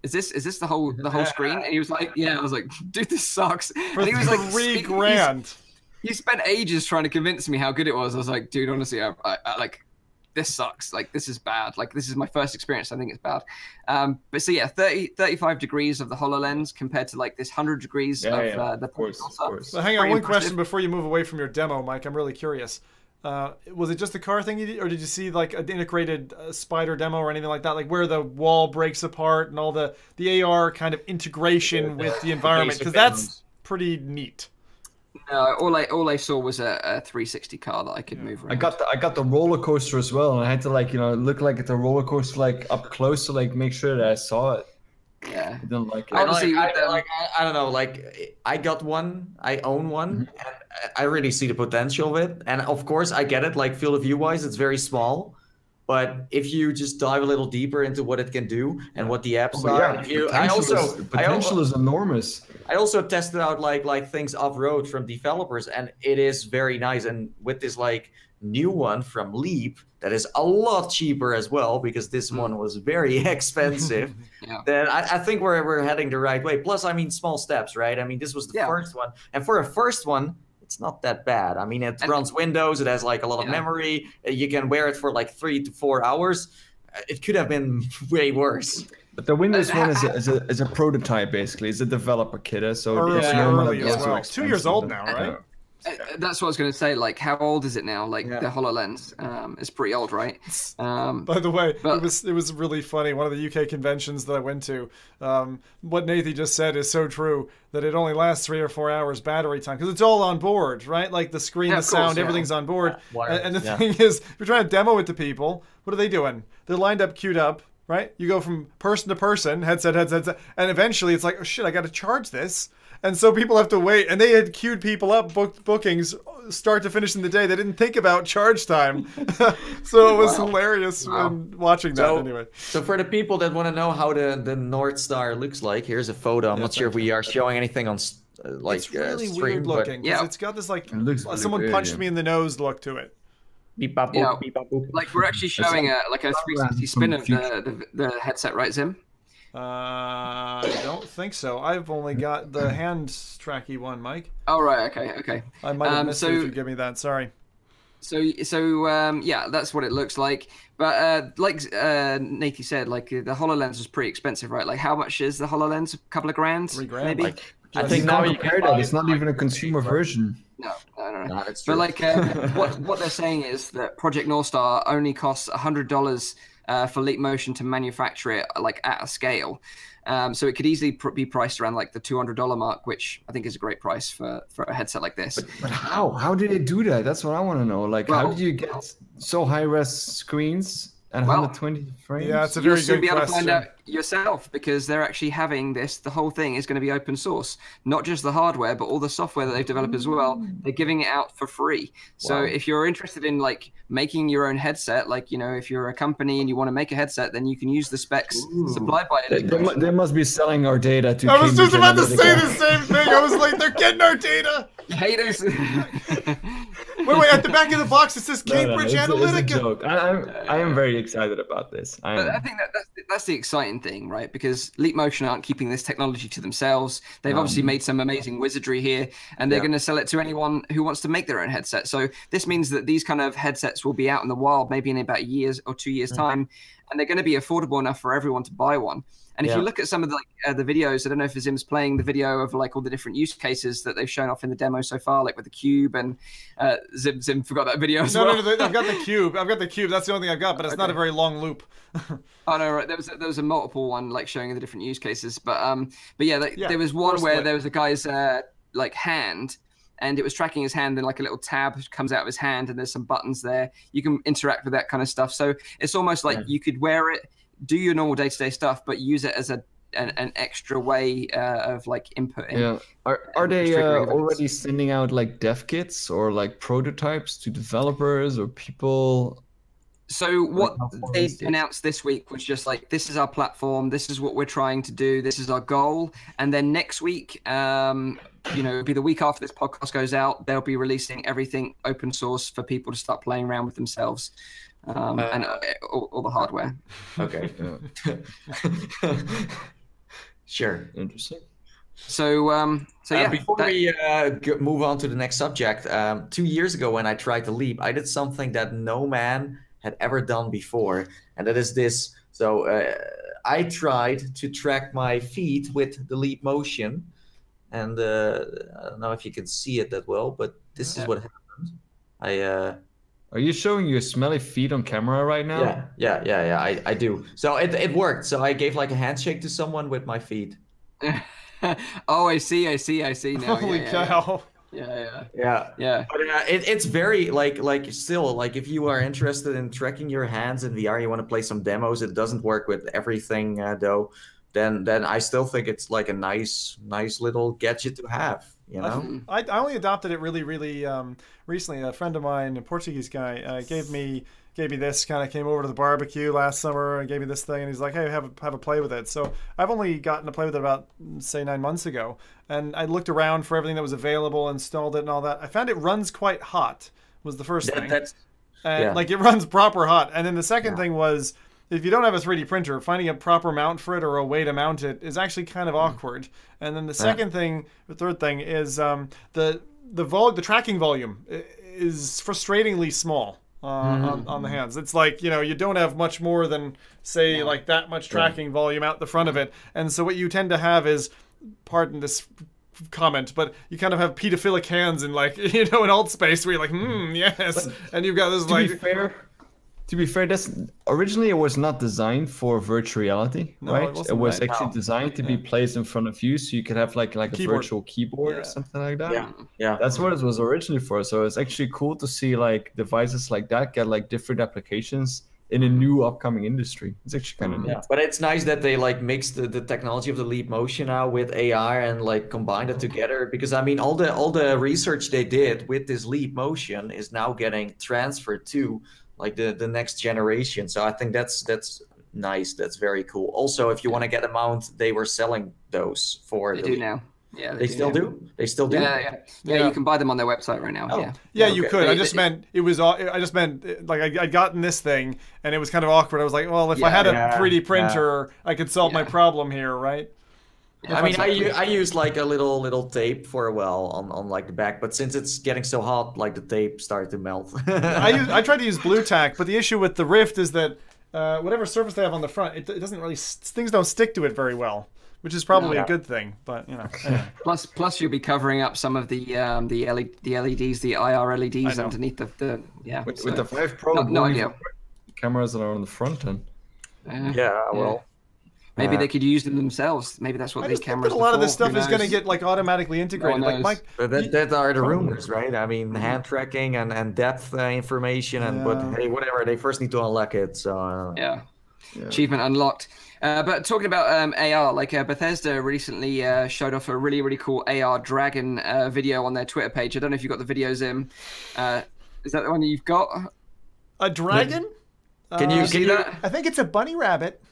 Speaker 1: "Is this the whole screen?" And he was like, "Yeah." I was like, "Dude, this sucks."
Speaker 4: For
Speaker 1: and he was like,
Speaker 4: $3,000.
Speaker 1: He spent ages trying to convince me how good it was. I was like, "Dude, honestly, I like this sucks. Like, this is bad. Like, this is my first experience. I think it's bad." But so yeah, 35 degrees of the HoloLens compared to like this 100 degrees of the.
Speaker 3: Of course.
Speaker 4: So hang on, one question before you move away from your demo, Mike. I'm really curious. Was it just the car thing you did, or did you see like an integrated spider demo or anything like that, like where the wall breaks apart and all the AR kind of integration with the environment? Because that's pretty neat.
Speaker 1: No, all I saw was a 360 car that I could move around.
Speaker 3: I got the roller coaster as well, and I had to like look like at the roller coaster like up close to like make sure that I saw it.
Speaker 1: Yeah,
Speaker 3: I didn't like it.
Speaker 1: Honestly,
Speaker 2: I don't know. Like I got one, I own one, and I really see the potential of it. And of course, I get it. Like field of view wise, it's very small. But if you just dive a little deeper into what it can do and what the apps are,
Speaker 3: potential is enormous.
Speaker 2: I also tested out like things off road from developers, and it is very nice. And with this like new one from Leap that is a lot cheaper as well, because this one was very expensive, then I think we're heading the right way. Plus, I mean, small steps, right? I mean, this was the first one. And for a first one, it's not that bad. I mean, it runs Windows. It has like a lot of memory. You can wear it for like 3 to 4 hours. It could have been way worse.
Speaker 3: But the Windows one is a prototype, basically. It's a developer kit, so
Speaker 4: early,
Speaker 3: it's normal
Speaker 4: as well. 2 years old now, right?
Speaker 1: That's what I was going to say. Like, how old is it now? Like the HoloLens, it's pretty old, right?
Speaker 4: By the way, it was really funny. One of the UK conventions that I went to, what Nathie just said is so true, that it only lasts 3 or 4 hours battery time because it's all on board, right? Like the screen, the sound, everything's on board. And the thing is, if you're trying to demo it to people, what are they doing? They're lined up, queued up. Right? You go from person to person, headset, and eventually it's like, oh shit, I got to charge this. And so people have to wait. And they had queued people up, booked bookings, start to finish in the day. They didn't think about charge time. So it was hilarious when watching that anyway.
Speaker 2: So for the people that want to know how the Northstar looks like, here's a photo. I'm not sure if we are showing anything on like
Speaker 4: it's really
Speaker 2: stream,
Speaker 4: weird looking. It's got this like, someone punched me in the nose look to it.
Speaker 2: Beep, bop, boop, beep, bop, boop.
Speaker 1: Like we're actually showing a 360 spin of the headset, right, Zim?
Speaker 4: I don't think so. I've only got the hand tracky one, Mike.
Speaker 1: Oh right, okay.
Speaker 4: I might have missed it if you give me that. Sorry.
Speaker 1: So yeah, that's what it looks like. But like Nathie said, like the HoloLens was pretty expensive, right? Like how much is the HoloLens? A couple of grand,
Speaker 4: $3,000,
Speaker 1: maybe.
Speaker 4: like,
Speaker 3: I think now you compare that. It's not even a consumer version.
Speaker 1: No.
Speaker 2: That's true.
Speaker 1: But like what they're saying is that Project Northstar only costs $100 for Leap Motion to manufacture it like at a scale. So it could easily be priced around like the $200 mark, which I think is a great price for a headset like this.
Speaker 3: But how? How did they do that? That's what I want to know. Like, how did you get so high-res screens and 120 frames?
Speaker 4: Yeah, it's a very good question.
Speaker 1: You'll be able to find out yourself, because they're actually having this. The whole thing is going to be open source, not just the hardware, but all the software that they've developed as well. They're giving it out for free. So if you're interested in like making your own headset, like, you know, if you're a company and you want to make a headset, then you can use the specs supplied by it.
Speaker 3: They must be selling our data to
Speaker 4: I was just about to say the same thing. I was like, they're getting our data.
Speaker 1: Haters.
Speaker 4: Wait, at the back of the box it says Cambridge Analytica.
Speaker 3: It's a joke. I am very excited about this.
Speaker 1: But I think that's the exciting thing, right? Because Leap Motion aren't keeping this technology to themselves. They've obviously made some amazing wizardry here, and they're going to sell it to anyone who wants to make their own headset. So this means that these kind of headsets will be out in the wild maybe in about a year or 2 years' time, and they're going to be affordable enough for everyone to buy one. And if you look at some of the videos, I don't know if Zim's playing the video of like all the different use cases that they've shown off in the demo so far, like with the cube, and Zim forgot that video as well.
Speaker 4: No, I've got the cube. That's the only thing I've got, but it's not a very long loop.
Speaker 1: Oh no, right. There was a multiple one like showing the different use cases, but yeah, there was one where there was a guy's like hand, and it was tracking his hand, and like a little tab comes out of his hand, and there's some buttons there. You can interact with that kind of stuff. So it's almost like you could wear it, do your normal day-to-day stuff, but use it as an extra way of like inputting.
Speaker 3: Yeah. Are they already sending out like dev kits or like prototypes to developers or people?
Speaker 1: So what they announced this week was just like, this is our platform, this is what we're trying to do, this is our goal. And then next week, you know, it'll be the week after this podcast goes out, they'll be releasing everything open source for people to start playing around with themselves. And all the hardware.
Speaker 2: Okay. Sure.
Speaker 3: Interesting.
Speaker 1: So yeah.
Speaker 2: Before we move on to the next subject, 2 years ago when I tried to leap, I did something that no man had ever done before, and that is this. So I tried to track my feet with the Leap Motion, and I don't know if you can see it that well, but this is what happened.
Speaker 3: Are you showing your smelly feet on camera right now?
Speaker 2: Yeah, I do. So it worked. So I gave like a handshake to someone with my feet.
Speaker 1: Oh, I see now.
Speaker 4: Holy cow.
Speaker 1: Yeah.
Speaker 2: But it's very like still like if you are interested in tracking your hands in VR, you want to play some demos. It doesn't work with everything though. Then I still think it's like a nice little gadget to have. You know,
Speaker 4: I only adopted it really recently. A friend of mine, a Portuguese guy, gave me this. Kind of came over to the barbecue last summer and gave me this thing, and he's like, "Hey, have a play with it." So I've only gotten to play with it about say 9 months ago, and I looked around for everything that was available, installed it, and all that. I found it runs quite hot. Was the first thing. And like it runs proper hot. And then the second thing was, if you don't have a 3D printer, finding a proper mount for it or a way to mount it is actually kind of awkward. And then the second thing, the third thing is the tracking volume is frustratingly small on the hands. It's like, you know, you don't have much more than, say, like that much tracking volume out the front of it. And so what you tend to have is, pardon this comment, but you kind of have pedophilic hands in, like, you know, in alt space where you're like, yes. And you've got this, like...
Speaker 3: To be fair, that's originally it was not designed for virtual reality, right? It was actually designed to be placed in front of you, so you could have like a virtual keyboard or something like that.
Speaker 2: Yeah.
Speaker 3: That's what it was originally for. So it's actually cool to see like devices like that get like different applications in a new upcoming industry. It's actually kind of neat.
Speaker 2: But it's nice that they like mixed the technology of the Leap Motion now with AR and like combined it together, because I mean all the research they did with this Leap Motion is now getting transferred to like the next generation. So I think that's nice. That's very cool. Also, if you want to get a mount, they were selling those for
Speaker 1: they do now. Yeah,
Speaker 2: they still do. They still do.
Speaker 1: Yeah. You can buy them on their website right now.
Speaker 2: Oh.
Speaker 4: Yeah, you could. I just meant like I'd gotten this thing and it was kind of awkward. I was like, well, if I had a 3D printer, I could solve my problem here, right?
Speaker 2: I mean, I use like a little tape for a while on like the back, but since it's getting so hot, like the tape started to melt.
Speaker 4: I tried to use blue tack, but the issue with the Rift is that whatever surface they have on the front, it doesn't really, things don't stick to it very well, which is probably a good thing. But you know, anyway.
Speaker 1: plus you'll be covering up some of the LEDs, the IR LEDs underneath the
Speaker 3: with the 5 Pro.
Speaker 1: No idea.
Speaker 3: Cameras that are on the front end.
Speaker 2: Well.
Speaker 1: Maybe they could use them themselves. Maybe that's what these cameras.
Speaker 4: A lot of this stuff is going to get like automatically integrated. Like Mike,
Speaker 2: that are the rumors, right? I mean, hand tracking and depth information, and but hey, whatever. They first need to unlock it. So
Speaker 1: achievement unlocked. But talking about AR, like Bethesda recently showed off a really cool AR dragon video on their Twitter page. I don't know if you got the videos in. Is that the one you've got?
Speaker 4: A dragon?
Speaker 2: Can you see that?
Speaker 4: I think it's a bunny rabbit.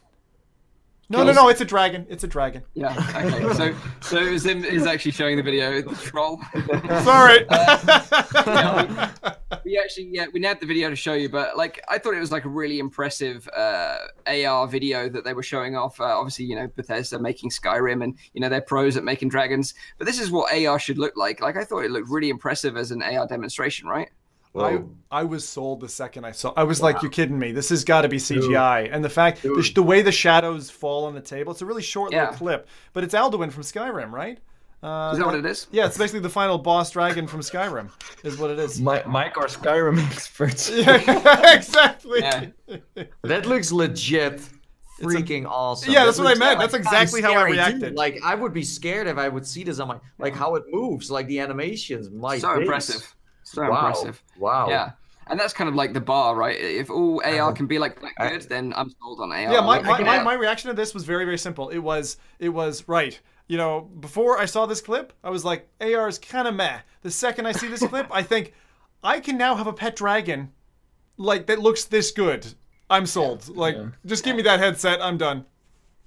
Speaker 4: No, it's a dragon. It's a dragon.
Speaker 1: Yeah, okay. So Zim is actually showing the video. The troll.
Speaker 4: Sorry.
Speaker 1: We nabbed the video to show you, but like I thought it was like a really impressive AR video that they were showing off. Obviously, you know, Bethesda making Skyrim, and you know they're pros at making dragons. But this is what AR should look like. Like I thought it looked really impressive as an AR demonstration, right?
Speaker 4: I was sold the second I saw. I was like, "You kidding me? This has got to be CGI." And the fact, the way the shadows fall on the table, it's a really short little clip, but it's Alduin from Skyrim, right?
Speaker 1: Is that what it is?
Speaker 4: Yeah, it's basically the final boss dragon from Skyrim, is what it is.
Speaker 3: Mike, our Skyrim experts.
Speaker 4: Yeah, exactly.
Speaker 1: Yeah.
Speaker 2: That looks legit. Freaking awesome.
Speaker 4: Yeah, that's what I meant. That's exactly how I reacted.
Speaker 2: Too. Like, I would be scared if I would see this on my, like how it moves, like the animations.
Speaker 1: So impressive. So impressive.
Speaker 2: Wow.
Speaker 1: Yeah. And that's kind of like the bar, right? If all AR can be like that good, then I'm sold on AR.
Speaker 4: Yeah, my reaction to this was very simple. It was right. You know, before I saw this clip, I was like, AR is kind of meh. The second I see this clip, I think I can now have a pet dragon like that looks this good. I'm sold. Like, just give me that headset. I'm done.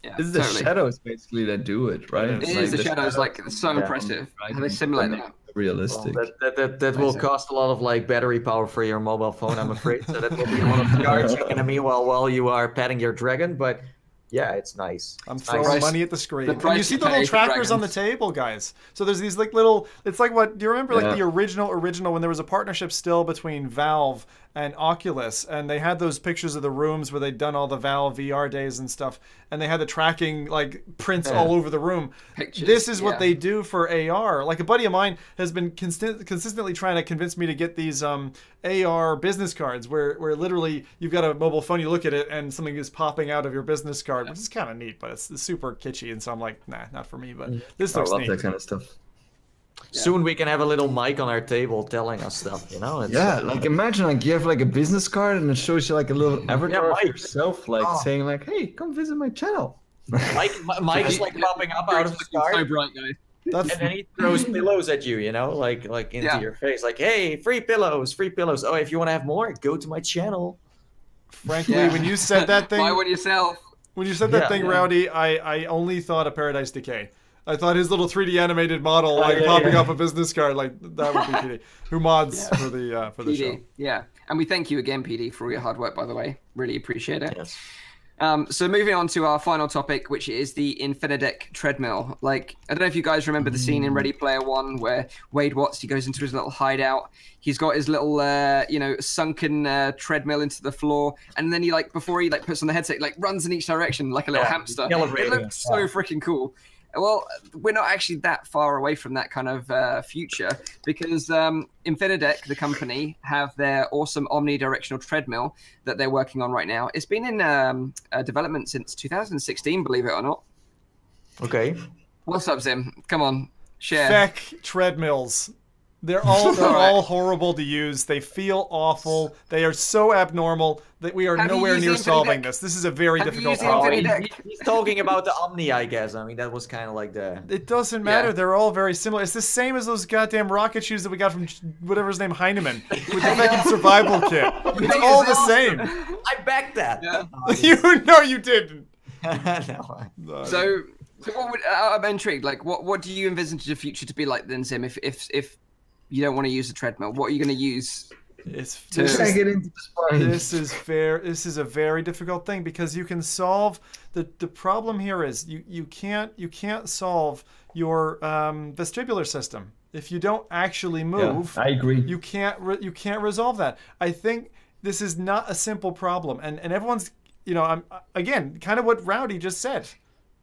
Speaker 1: Yeah,
Speaker 3: it's the shadows basically that do it, right?
Speaker 1: It is the shadows, like it's so impressive. How they simulate that.
Speaker 3: Realistic.
Speaker 2: Well, that will cost a lot of like battery power for your mobile phone, I'm afraid. So that will be a lot of charging enemy while you are petting your dragon. But yeah, it's nice.
Speaker 4: I'm throwing money at the screen. And you see the little trackers on the table, guys. So there's these like little. It's like what do you remember? Like the original when there was a partnership still between Valve and Oculus, and they had those pictures of the rooms where they'd done all the Valve VR days and stuff, and they had the tracking like prints all over the room.
Speaker 1: Pictures,
Speaker 4: this is what they do for AR. Like a buddy of mine has been consistently trying to convince me to get these AR business cards where literally you've got a mobile phone, you look at it, and something is popping out of your business card, which is kind of neat, but it's super kitschy, and so I'm like, nah, not for me. But this looks neat.
Speaker 3: I love that kind of stuff.
Speaker 2: Yeah. Soon we can have a little mic on our table telling us stuff, you know? It's,
Speaker 3: like imagine like you have like a business card and it shows you like a little avatar of yourself, like saying like, "Hey, come visit my channel."
Speaker 2: Mike is like popping up out of the card.
Speaker 1: So bright, guys.
Speaker 2: And then he throws pillows at you, you know, like into your face, like, "Hey, free pillows, free pillows. Oh, if you want to have more, go to my channel."
Speaker 4: Frankly, when you said that thing,
Speaker 1: buy one yourself.
Speaker 4: When you said that thing, Rowdy, I only thought of Paradise Decay. I thought his little 3D animated model, like popping off a business card, like that would be PD. Who mods for the show?
Speaker 1: Yeah, and we thank you again, PD, for all your hard work. By the way, really appreciate it.
Speaker 2: Yes.
Speaker 1: So moving on to our final topic, which is the Infinadeck Treadmill. Like, I don't know if you guys remember the scene in Ready Player One where Wade Watts, he goes into his little hideout. He's got his little, sunken treadmill into the floor. And then he, before he, puts on the headset, runs in each direction like a little hamster. It looks so freaking cool. Well, we're not actually that far away from that kind of future because Infinadeck, the company, have their awesome omnidirectional treadmill that they're working on right now. It's been in development since 2016, believe it or not.
Speaker 2: Okay.
Speaker 1: What's up, Zim? Come on, share.
Speaker 4: Feck treadmills. They're all horrible to use. They feel awful. They are so abnormal that we are nowhere near solving this. This is a very difficult problem.
Speaker 2: He's talking about the Omni, I guess. I mean, that was kind of like the...
Speaker 4: It doesn't matter. Yeah. They're all very similar. It's the same as those goddamn rocket shoes that we got from whatever his name, Heinemann, with the fucking survival kit. It's all the same.
Speaker 2: I backed that.
Speaker 4: Yeah. You didn't.
Speaker 2: No.
Speaker 1: So what would, I'm intrigued. What do you envisage the future to be like then, Zim? If you don't want to use the treadmill, what are you going to use?
Speaker 4: This is a very difficult thing because you can solve the problem here is you can't solve your vestibular system if you don't actually move.
Speaker 3: Yeah, I agree.
Speaker 4: You can't resolve that. I think this is not a simple problem, and everyone's I'm again kind of what Rowdy just said.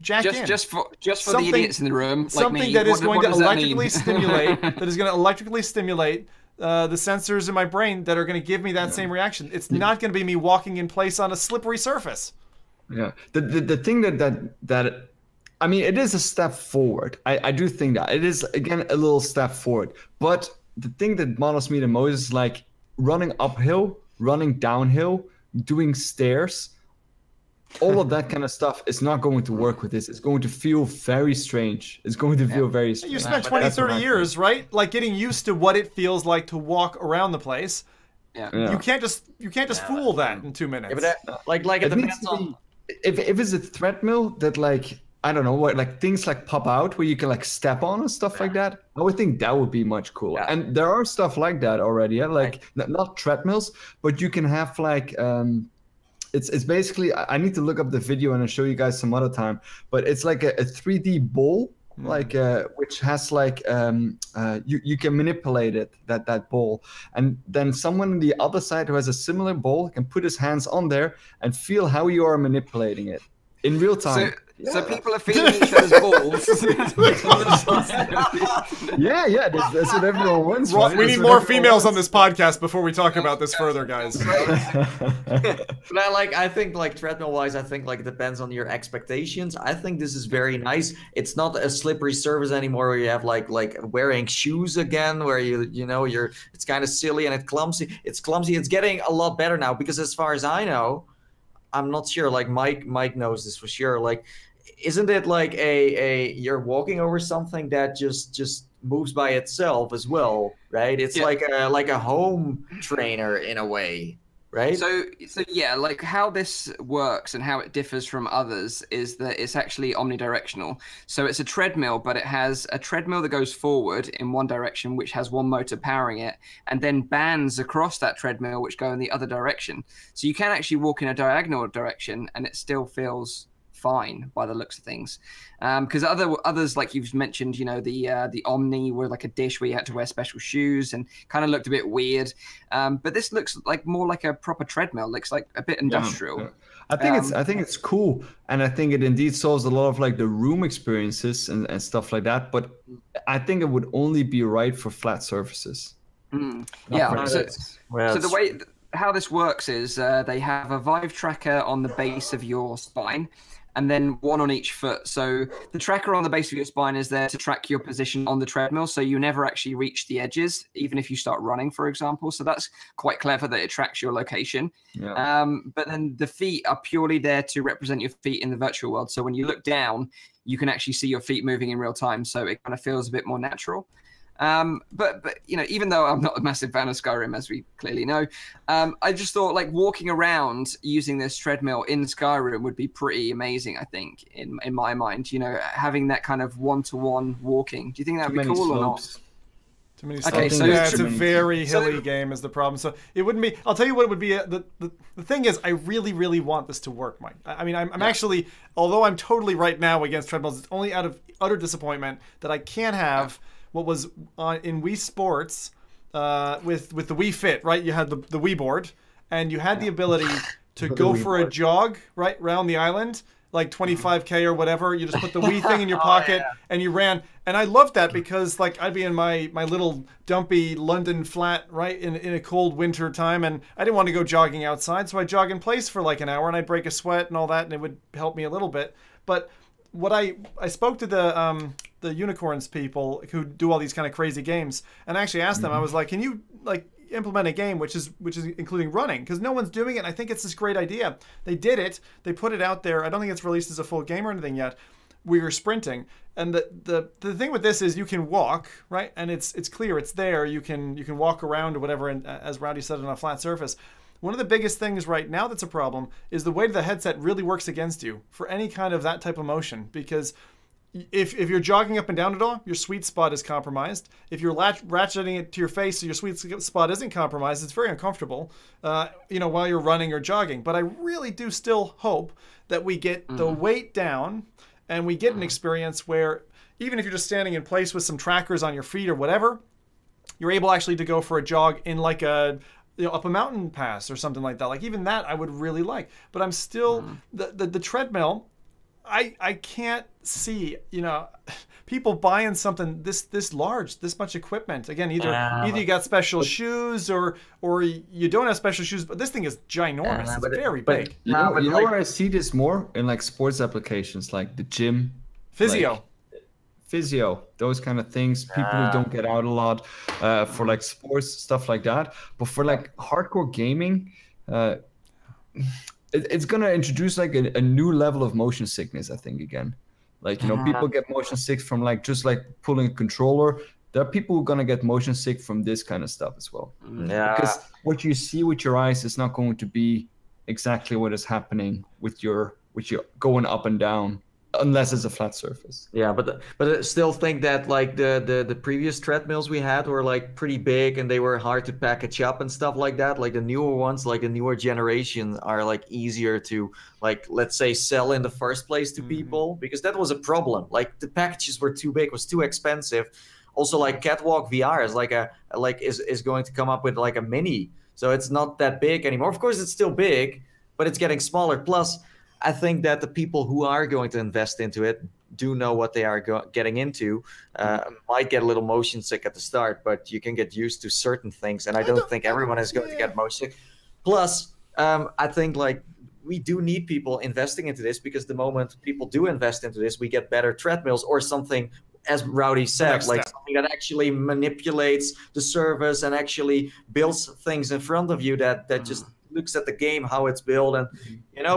Speaker 1: Just for the idiots in the room,
Speaker 4: something that is going to electrically stimulate. That is going to electrically stimulate the sensors in my brain that are going to give me that same reaction. It's not going to be me walking in place on a slippery surface.
Speaker 3: Yeah, the thing that I mean, it is a step forward. I do think that it is again a little step forward. But the thing that bothers me the most is running uphill, running downhill, doing stairs. All of that kind of stuff is not going to work with this. It's going to feel very strange. It's going to feel very strange.
Speaker 4: You spent 20, 30 years, right? Getting used to what it feels like to walk around the place. Yeah. You can't just fool that in 2 minutes. Yeah,
Speaker 2: but it depends on...
Speaker 3: If it's a treadmill that I don't know what things pop out where you can step on and stuff like that, I would think that would be much cooler. Yeah. And there are stuff like that already. Yeah? Not treadmills, but you can have It's basically, I need to look up the video and I'll show you guys some other time, but it's a 3D ball, which has you can manipulate it, that ball. And then someone on the other side who has a similar ball can put his hands on there and feel how you are manipulating it in real time.
Speaker 1: So people are feeling each other's balls.
Speaker 3: yeah, that's what everyone wants.
Speaker 4: Right? We need more females on this podcast before we talk about this further, guys.
Speaker 2: But I think treadmill-wise, I think it depends on your expectations. I think this is very nice. It's not a slippery surface anymore where you have wearing shoes again, where you're it's kind of silly and it's clumsy. It's getting a lot better now because as far as I know, I'm not sure. Mike knows this for sure. Isn't it you're walking over something that just moves by itself as well, right? It's like a home trainer in a way, right?
Speaker 1: So yeah, how this works and how it differs from others is that it's actually omnidirectional. So it's a treadmill, but it has a treadmill that goes forward in one direction, which has one motor powering it, and then bands across that treadmill which go in the other direction. So you can actually walk in a diagonal direction and it still feels fine by the looks of things, because others like you've mentioned, the Omni were a dish where you had to wear special shoes and kind of looked a bit weird, but this looks more like a proper treadmill. Looks like a bit industrial.
Speaker 3: Yeah. I think it's cool, and I think it indeed solves a lot of the room experiences and stuff like that, but I think it would only be right for flat surfaces.
Speaker 1: Yeah, so the way how this works is they have a Vive tracker on the base of your spine and then one on each foot. So the tracker on the base of your spine is there to track your position on the treadmill, so you never actually reach the edges, even if you start running, for example. So that's quite clever that it tracks your location. Yeah. But then the feet are purely there to represent your feet in the virtual world. So when you look down, you can actually see your feet moving in real time. So it kind of feels a bit more natural. But even though I'm not a massive fan of Skyrim, as we clearly know, I just thought like walking around using this treadmill in Skyrim would be pretty amazing. I think in my mind, having that kind of one-to-one walking. Do you think that would be cool or not?
Speaker 4: Too many
Speaker 1: Okay,
Speaker 4: slopes.
Speaker 1: so
Speaker 4: yeah, it's a very hilly game is the problem. So it wouldn't be. I'll tell you what it would be. The thing is, I really, really want this to work, Mike. I mean, I'm actually, although I'm totally right now against treadmills, it's only out of utter disappointment that I can't have what was in Wii Sports with the Wii Fit, right? You had the Wii board, and you had the ability to go for a jog right around the island, like 25K or whatever. You just put the Wii thing in your pocket and you ran. And I loved that because like I'd be in my little dumpy London flat, right, in a cold winter time, and I didn't want to go jogging outside, so I'd jog in place for like an hour and I'd break a sweat and all that, and it would help me a little bit. But what I spoke to the Unicorns people who do all these kind of crazy games, and I actually asked them, I was like, can you like implement a game which is including running, because no one's doing it, and I think it's this great idea. They did it, they put it out there. I don't think it's released as a full game or anything yet. We were sprinting, and the thing with this is you can walk, right, and it's clear, it's there, you can walk around or whatever, and as Rowdy said, on a flat surface. One of the biggest things right now that's a problem is the way the headset really works against you for any kind of that type of motion, because if you're jogging up and down at all, your sweet spot is compromised. If you're ratcheting it to your face so your sweet spot isn't compromised, it's very uncomfortable, while you're running or jogging. But I really do still hope that we get the weight down and we get an experience where even if you're just standing in place with some trackers on your feet or whatever, you're able actually to go for a jog in like a up a mountain pass or something like that. Like even that I would really like. But I'm still the treadmill. I can't see, people buying something this large, this much equipment. Again, either you got special shoes or you don't have special shoes, but this thing is ginormous. It's very big.
Speaker 3: You know where I see this more? In like sports applications, like the gym.
Speaker 4: Physio.
Speaker 3: Physio, those kind of things. People who don't get out a lot for like sports, stuff like that. But for like hardcore gaming, it's gonna introduce like a new level of motion sickness, I think, again. Like, people get motion sick from like just like pulling a controller. There are people who are gonna get motion sick from this kind of stuff as well.
Speaker 2: Yeah.
Speaker 3: Because what you see with your eyes is not going to be exactly what is happening with your going up and down, unless it's a flat surface.
Speaker 2: Yeah, but I still think that like the previous treadmills we had were like pretty big and they were hard to package up and stuff like that. Like the newer ones, like the newer generation, are like easier to like, let's say, sell in the first place to people, because that was a problem. Like the packages were too big, was too expensive. Also, like Catwalk VR is is going to come up with like a mini, so it's not that big anymore. Of course, it's still big, but it's getting smaller. Plus, I think that the people who are going to invest into it do know what they are getting into. Might get a little motion sick at the start, but you can get used to certain things, and I don't think everyone is going to get motion sick. Plus, I think like we do need people investing into this, because the moment people do invest into this, we get better treadmills or something, as Rowdy said, like something that actually manipulates the service and actually builds things in front of you that just looks at the game, how it's built, and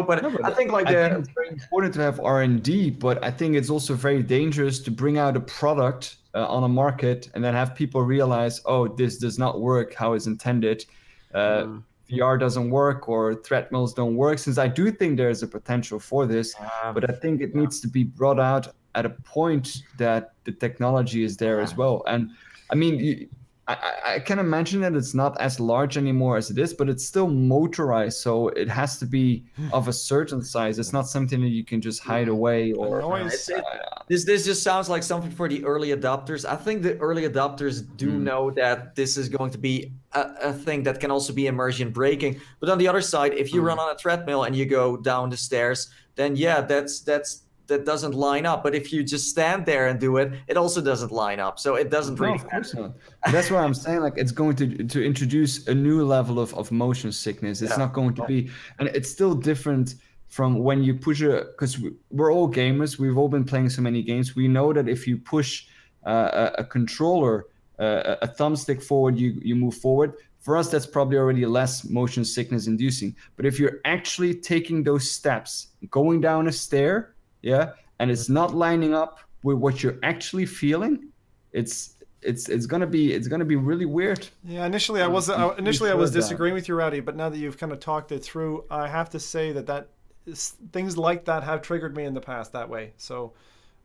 Speaker 2: but I think like
Speaker 3: I think it's very important to have R&D, but I think it's also very dangerous to bring out a product on a market and then have people realize, oh, this does not work how it's intended. VR doesn't work, or treadmills don't work, since I do think there's a potential for this, but I think it needs to be brought out at a point that the technology is there as well. And I mean, I can imagine that it's not as large anymore as it is, but it's still motorized, so it has to be of a certain size. It's not something that you can just hide away. Or
Speaker 2: this just sounds like something for the early adopters. I think the early adopters do know that this is going to be a thing that can also be immersion breaking. But on the other side, if you run on a treadmill and you go down the stairs, then yeah, that doesn't line up. But if you just stand there and do it, it also doesn't line up. So it doesn't really.
Speaker 3: Of course not. That's why I'm saying, like, it's going to introduce a new level of motion sickness. It's not going to be, and it's still different from when you push because we're all gamers. We've all been playing so many games. We know that if you push a controller, a thumbstick forward, you move forward. For us, that's probably already less motion sickness inducing. But if you're actually taking those steps, going down a stair, and it's not lining up with what you're actually feeling, it's it's gonna be really weird.
Speaker 4: Yeah, initially I was disagreeing with you, Rowdy, but now that you've kind of talked it through, I have to say that things like that have triggered me in the past that way. So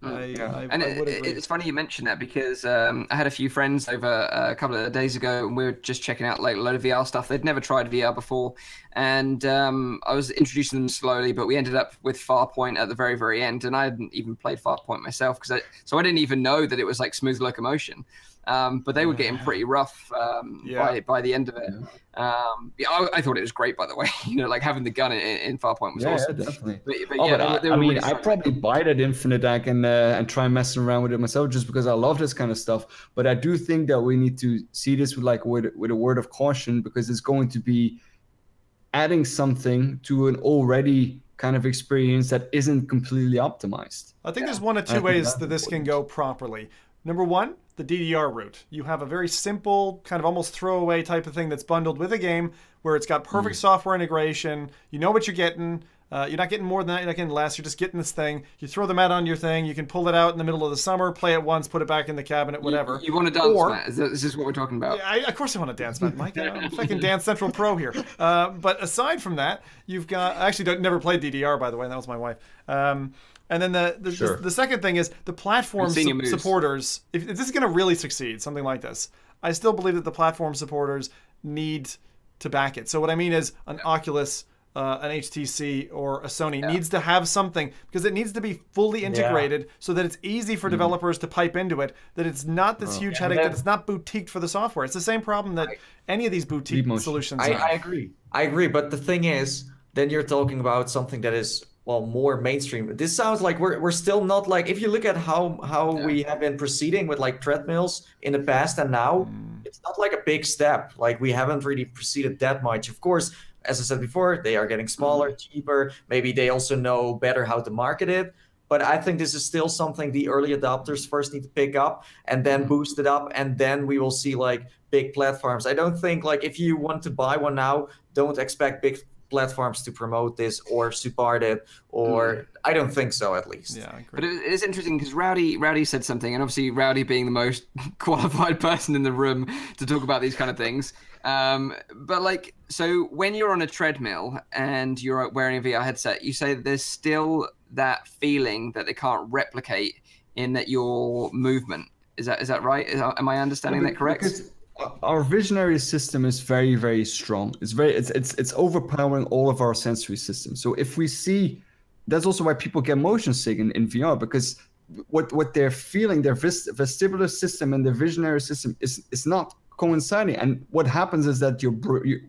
Speaker 4: I would agree.
Speaker 1: It's funny you mentioned that because I had a few friends over a couple of days ago, and we were just checking out like a load of VR stuff. They'd never tried VR before, and I was introducing them slowly, but we ended up with Farpoint at the very, very end, and I hadn't even played Farpoint myself so I didn't even know that it was like smooth locomotion. But they were getting pretty rough by the end of it. I thought it was great, by the way. Like having the gun in Farpoint was awesome.
Speaker 3: Yeah, definitely.
Speaker 1: But
Speaker 3: I probably buy that Infinadeck and try messing around with it myself just because I love this kind of stuff. But I do think that we need to see this with a word of caution, because it's going to be adding something to an already kind of experience that isn't completely optimized.
Speaker 4: I think there's one of two ways that this can go properly. Number one, the DDR route. You have a very simple, kind of almost throwaway type of thing that's bundled with a game where it's got perfect software integration. You know what you're getting. You're not getting more than that. You're not getting less. You're just getting this thing. You throw the mat on your thing. You can pull it out in the middle of the summer, play it once, put it back in the cabinet, whatever.
Speaker 1: You want a dance mat? Is this what we're talking about?
Speaker 4: Yeah, of course I want a dance mat, Mike. I'm a fucking Dance Central pro here. But aside from that, you've got... I actually never played DDR, by the way. That was my wife. And then the second thing is the platform supporters. If this is going to really succeed, something like this, I still believe that the platform supporters need to back it. So what I mean is an Oculus, an HTC, or a Sony needs to have something, because it needs to be fully integrated so that it's easy for developers to pipe into it, that it's not this huge headache, that it's not boutiqued for the software. It's the same problem that any of these boutique solutions have.
Speaker 2: I agree, but the thing is, then you're talking about something that is... more mainstream. This sounds like we're still not like, if you look at how we have been proceeding with like treadmills in the past and now, it's not like a big step. Like we haven't really proceeded that much. Of course, as I said before, they are getting smaller, cheaper. Maybe they also know better how to market it. But I think this is still something the early adopters first need to pick up and then boost it up. And then we will see like big platforms. I don't think like if you want to buy one now, don't expect big platforms to promote this or support it, or I don't think so, at least.
Speaker 4: Yeah, I agree.
Speaker 1: But it is interesting because Rowdy said something, and obviously Rowdy being the most qualified person in the room to talk about these kind of things. But like, so when you're on a treadmill and you're wearing a VR headset, you say that there's still that feeling that they can't replicate in that your movement. Is that right? Am I understanding that correct?
Speaker 3: Because our visionary system is very, very strong. It's overpowering all of our sensory systems. So if we see, that's also why people get motion sick in VR, because what they're feeling, their vestibular system and their visionary system is not coinciding. And what happens is that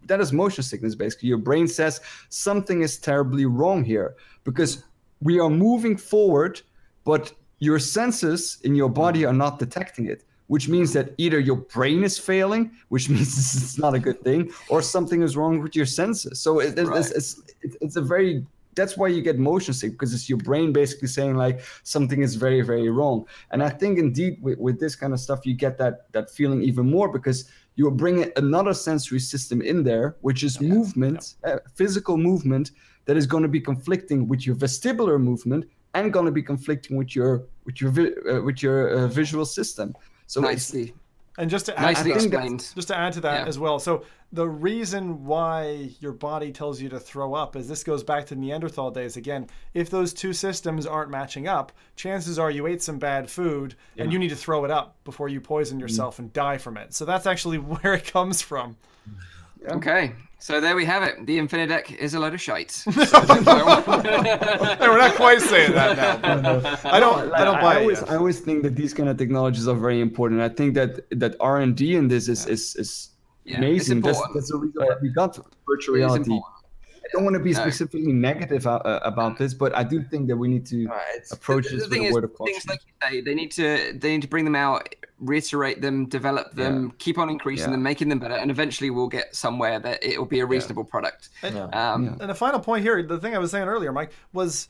Speaker 3: that is motion sickness, basically. Your brain says something is terribly wrong here, because we are moving forward, but your senses in your body are not detecting it, which means that either your brain is failing, which means it's not a good thing, or something is wrong with your senses. So it's a very, that's why you get motion sick, because it's your brain basically saying like something is very, very wrong. And I think indeed with this kind of stuff, you get that feeling even more, because you're bringing another sensory system in there, which is movement, physical movement, that is going to be conflicting with your vestibular movement and going to be conflicting with your visual system. So
Speaker 1: nicely.
Speaker 4: And just to add,
Speaker 1: explained.
Speaker 4: To that as well. So the reason why your body tells you to throw up is this goes back to Neanderthal days again. If those two systems aren't matching up, chances are you ate some bad food and you need to throw it up before you poison yourself and die from it. So that's actually where it comes from.
Speaker 1: Yeah. Okay, so there we have it. The Infinadeck is a load of shite. So
Speaker 4: hey, we're not quite saying that now. I don't buy it.
Speaker 3: I always think that these kind of technologies are very important. I think that R&D in this is amazing. That's the reason why we got virtual reality. I don't want to be specifically negative about this, but I do think that we need to approach this with a word of caution.
Speaker 1: Things like you say, they need to bring them out, reiterate them, develop them, keep on increasing them, making them better, and eventually we'll get somewhere that it will be a reasonable product.
Speaker 4: And a final point here, the thing I was saying earlier, Mike, was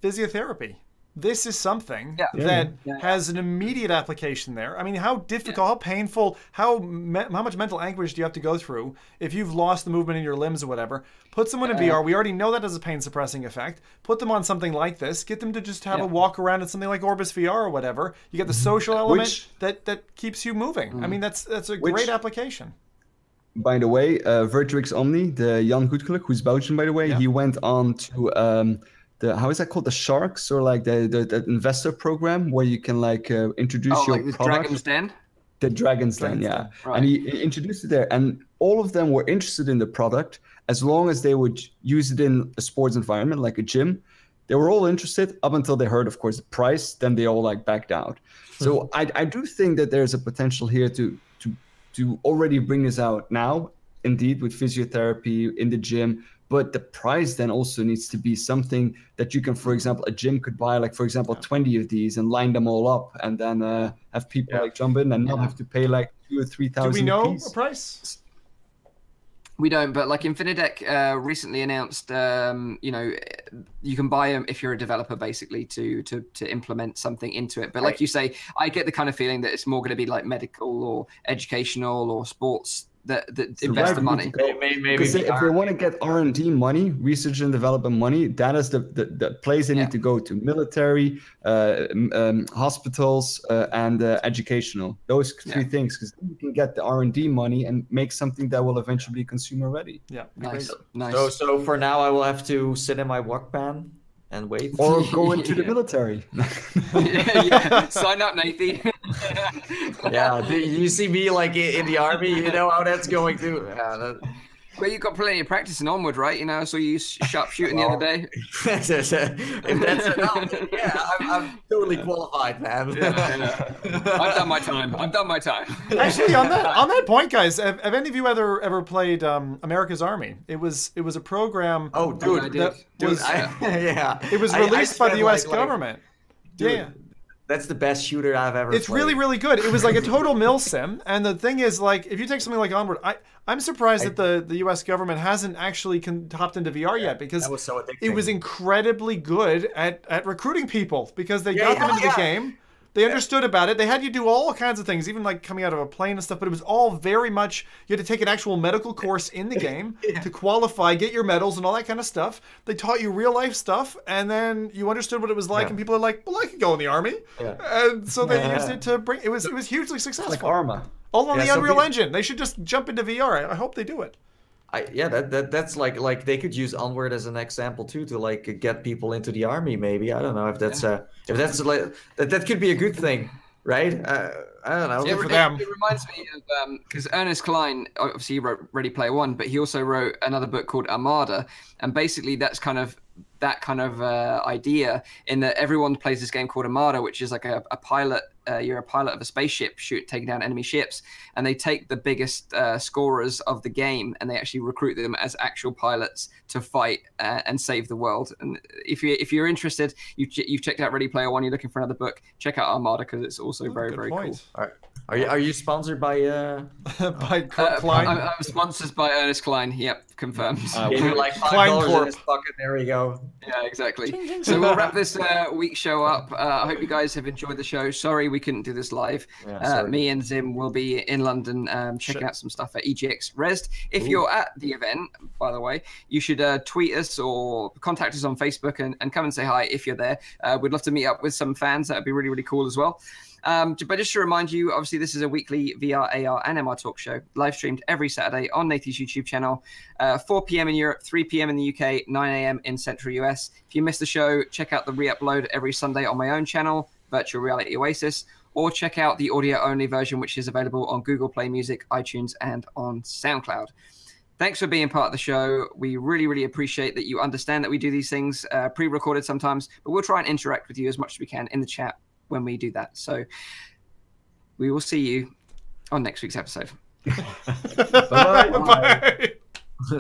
Speaker 4: physiotherapy. this is something that has an immediate application there. I mean, how difficult, how painful, how much mental anguish do you have to go through if you've lost the movement in your limbs or whatever? Put someone in VR. We already know that has a pain-suppressing effect. Put them on something like this. Get them to just have a walk around in something like Orbis VR or whatever. You get the social element that keeps you moving. I mean, that's a great application.
Speaker 3: By the way, Virtuix Omni, the Jan Goedgeluk, who's Belgian, by the way, he went on to how is that called? The Sharks, or like the investor program where you can like introduce your
Speaker 1: like the
Speaker 3: product.
Speaker 1: Dragon's Den?
Speaker 3: The Dragon's Den, yeah.
Speaker 1: Right.
Speaker 3: And he introduced it there, and all of them were interested in the product as long as they would use it in a sports environment like a gym. They were all interested up until they heard, of course, the price. Then they all like backed out. So I do think that there's a potential here to already bring this out now, indeed, with physiotherapy in the gym. But the price then also needs to be something that you can, for example, a gym could buy, like, for example, 20 of these and line them all up, and then have people like jump in and not have to pay like 2,000 or 3,000.
Speaker 4: Do we know a price?
Speaker 1: We don't, but like Infinadeck recently announced, you know, you can buy them if you're a developer, basically, to implement something into it. But like you say, I get the kind of feeling that it's more going to be like medical or educational or sports that invest the money.
Speaker 3: Because if they want to get R&D money, research and development money, that is the place they need to go to. Military, hospitals, and educational. Those three things, because you can get the R&D money and make something that will eventually be consumer ready.
Speaker 4: Yeah,
Speaker 1: nice.
Speaker 2: So for now, I will have to sit in my Walkman and wait.
Speaker 3: Or go into the military.
Speaker 1: Sign up, Nathie.
Speaker 2: You see me like in the army, you know how that's going to.
Speaker 1: Well, you've got plenty of practice in Onward, right? You know, I saw you sharpshooting the other day.
Speaker 2: If that's enough, I'm totally qualified, man.
Speaker 1: I've done my time.
Speaker 4: Actually, on that point, guys, have any of you ever played America's Army? It was a program.
Speaker 2: Oh, dude,
Speaker 4: it was released by the U.S. government.
Speaker 2: That's the best shooter I've ever played.
Speaker 4: It's really, really good. It was like a total mill sim. And the thing is, like, if you take something like Onward, I'm surprised that the U.S. government hasn't actually hopped into VR yet, because it was incredibly good at recruiting people, because they got them into the game. They understood about it. They had you do all kinds of things, even like coming out of a plane and stuff, but it was all very much, you had to take an actual medical course in the game to qualify, get your medals and all that kind of stuff. They taught you real life stuff, and then you understood what it was like, and people are like, well, I could go in the army. And so they used it to bring, it was hugely successful.
Speaker 3: Like Arma.
Speaker 4: All on the Unreal Engine. They should just jump into VR. I hope they do it.
Speaker 2: That's like they could use Onward as an example too, to like get people into the army. Maybe, I don't know if that's like that could be a good thing, right? I don't know.
Speaker 4: For them.
Speaker 1: It reminds me of because Ernest Cline, obviously he wrote Ready Player One, but he also wrote another book called Armada, and basically that's kind of that kind of idea, in that everyone plays this game called Armada, which is like a pilot. You're a pilot of a spaceship taking down enemy ships, and they take the biggest scorers of the game and they actually recruit them as actual pilots to fight and save the world. And if you're interested, you've checked out Ready Player One, you're looking for another book, check out Armada, because it's also very cool.
Speaker 2: Are you sponsored by
Speaker 4: by Klein?
Speaker 1: I'm sponsored by Ernest Cline. Yep, confirmed.
Speaker 2: You're like $5 in his pocket. There we go.
Speaker 1: Yeah, exactly. So we'll wrap this week's show up. I hope you guys have enjoyed the show. Sorry we couldn't do this live. Me and Zim will be in London checking out some stuff at EGX Rezzed. If you're at the event, by the way, you should tweet us or contact us on Facebook and come and say hi if you're there. We'd love to meet up with some fans. That would be really, really cool as well. But just to remind you, obviously, this is a weekly VR, AR, and MR talk show, live streamed every Saturday on Nathie's YouTube channel, 4 p.m. in Europe, 3 p.m. in the UK, 9 a.m. in Central US. If you missed the show, check out the re-upload every Sunday on my own channel, Virtual Reality Oasis, or check out the audio-only version, which is available on Google Play Music, iTunes, and on SoundCloud. Thanks for being part of the show. We really, really appreciate that you understand that we do these things pre-recorded sometimes, but we'll try and interact with you as much as we can in the chat when we do that. So we will see you on next week's episode.
Speaker 3: Bye.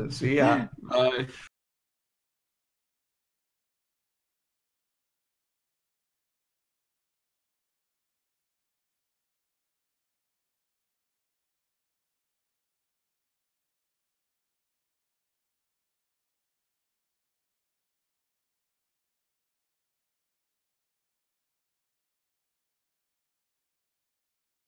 Speaker 2: See ya.
Speaker 1: Bye.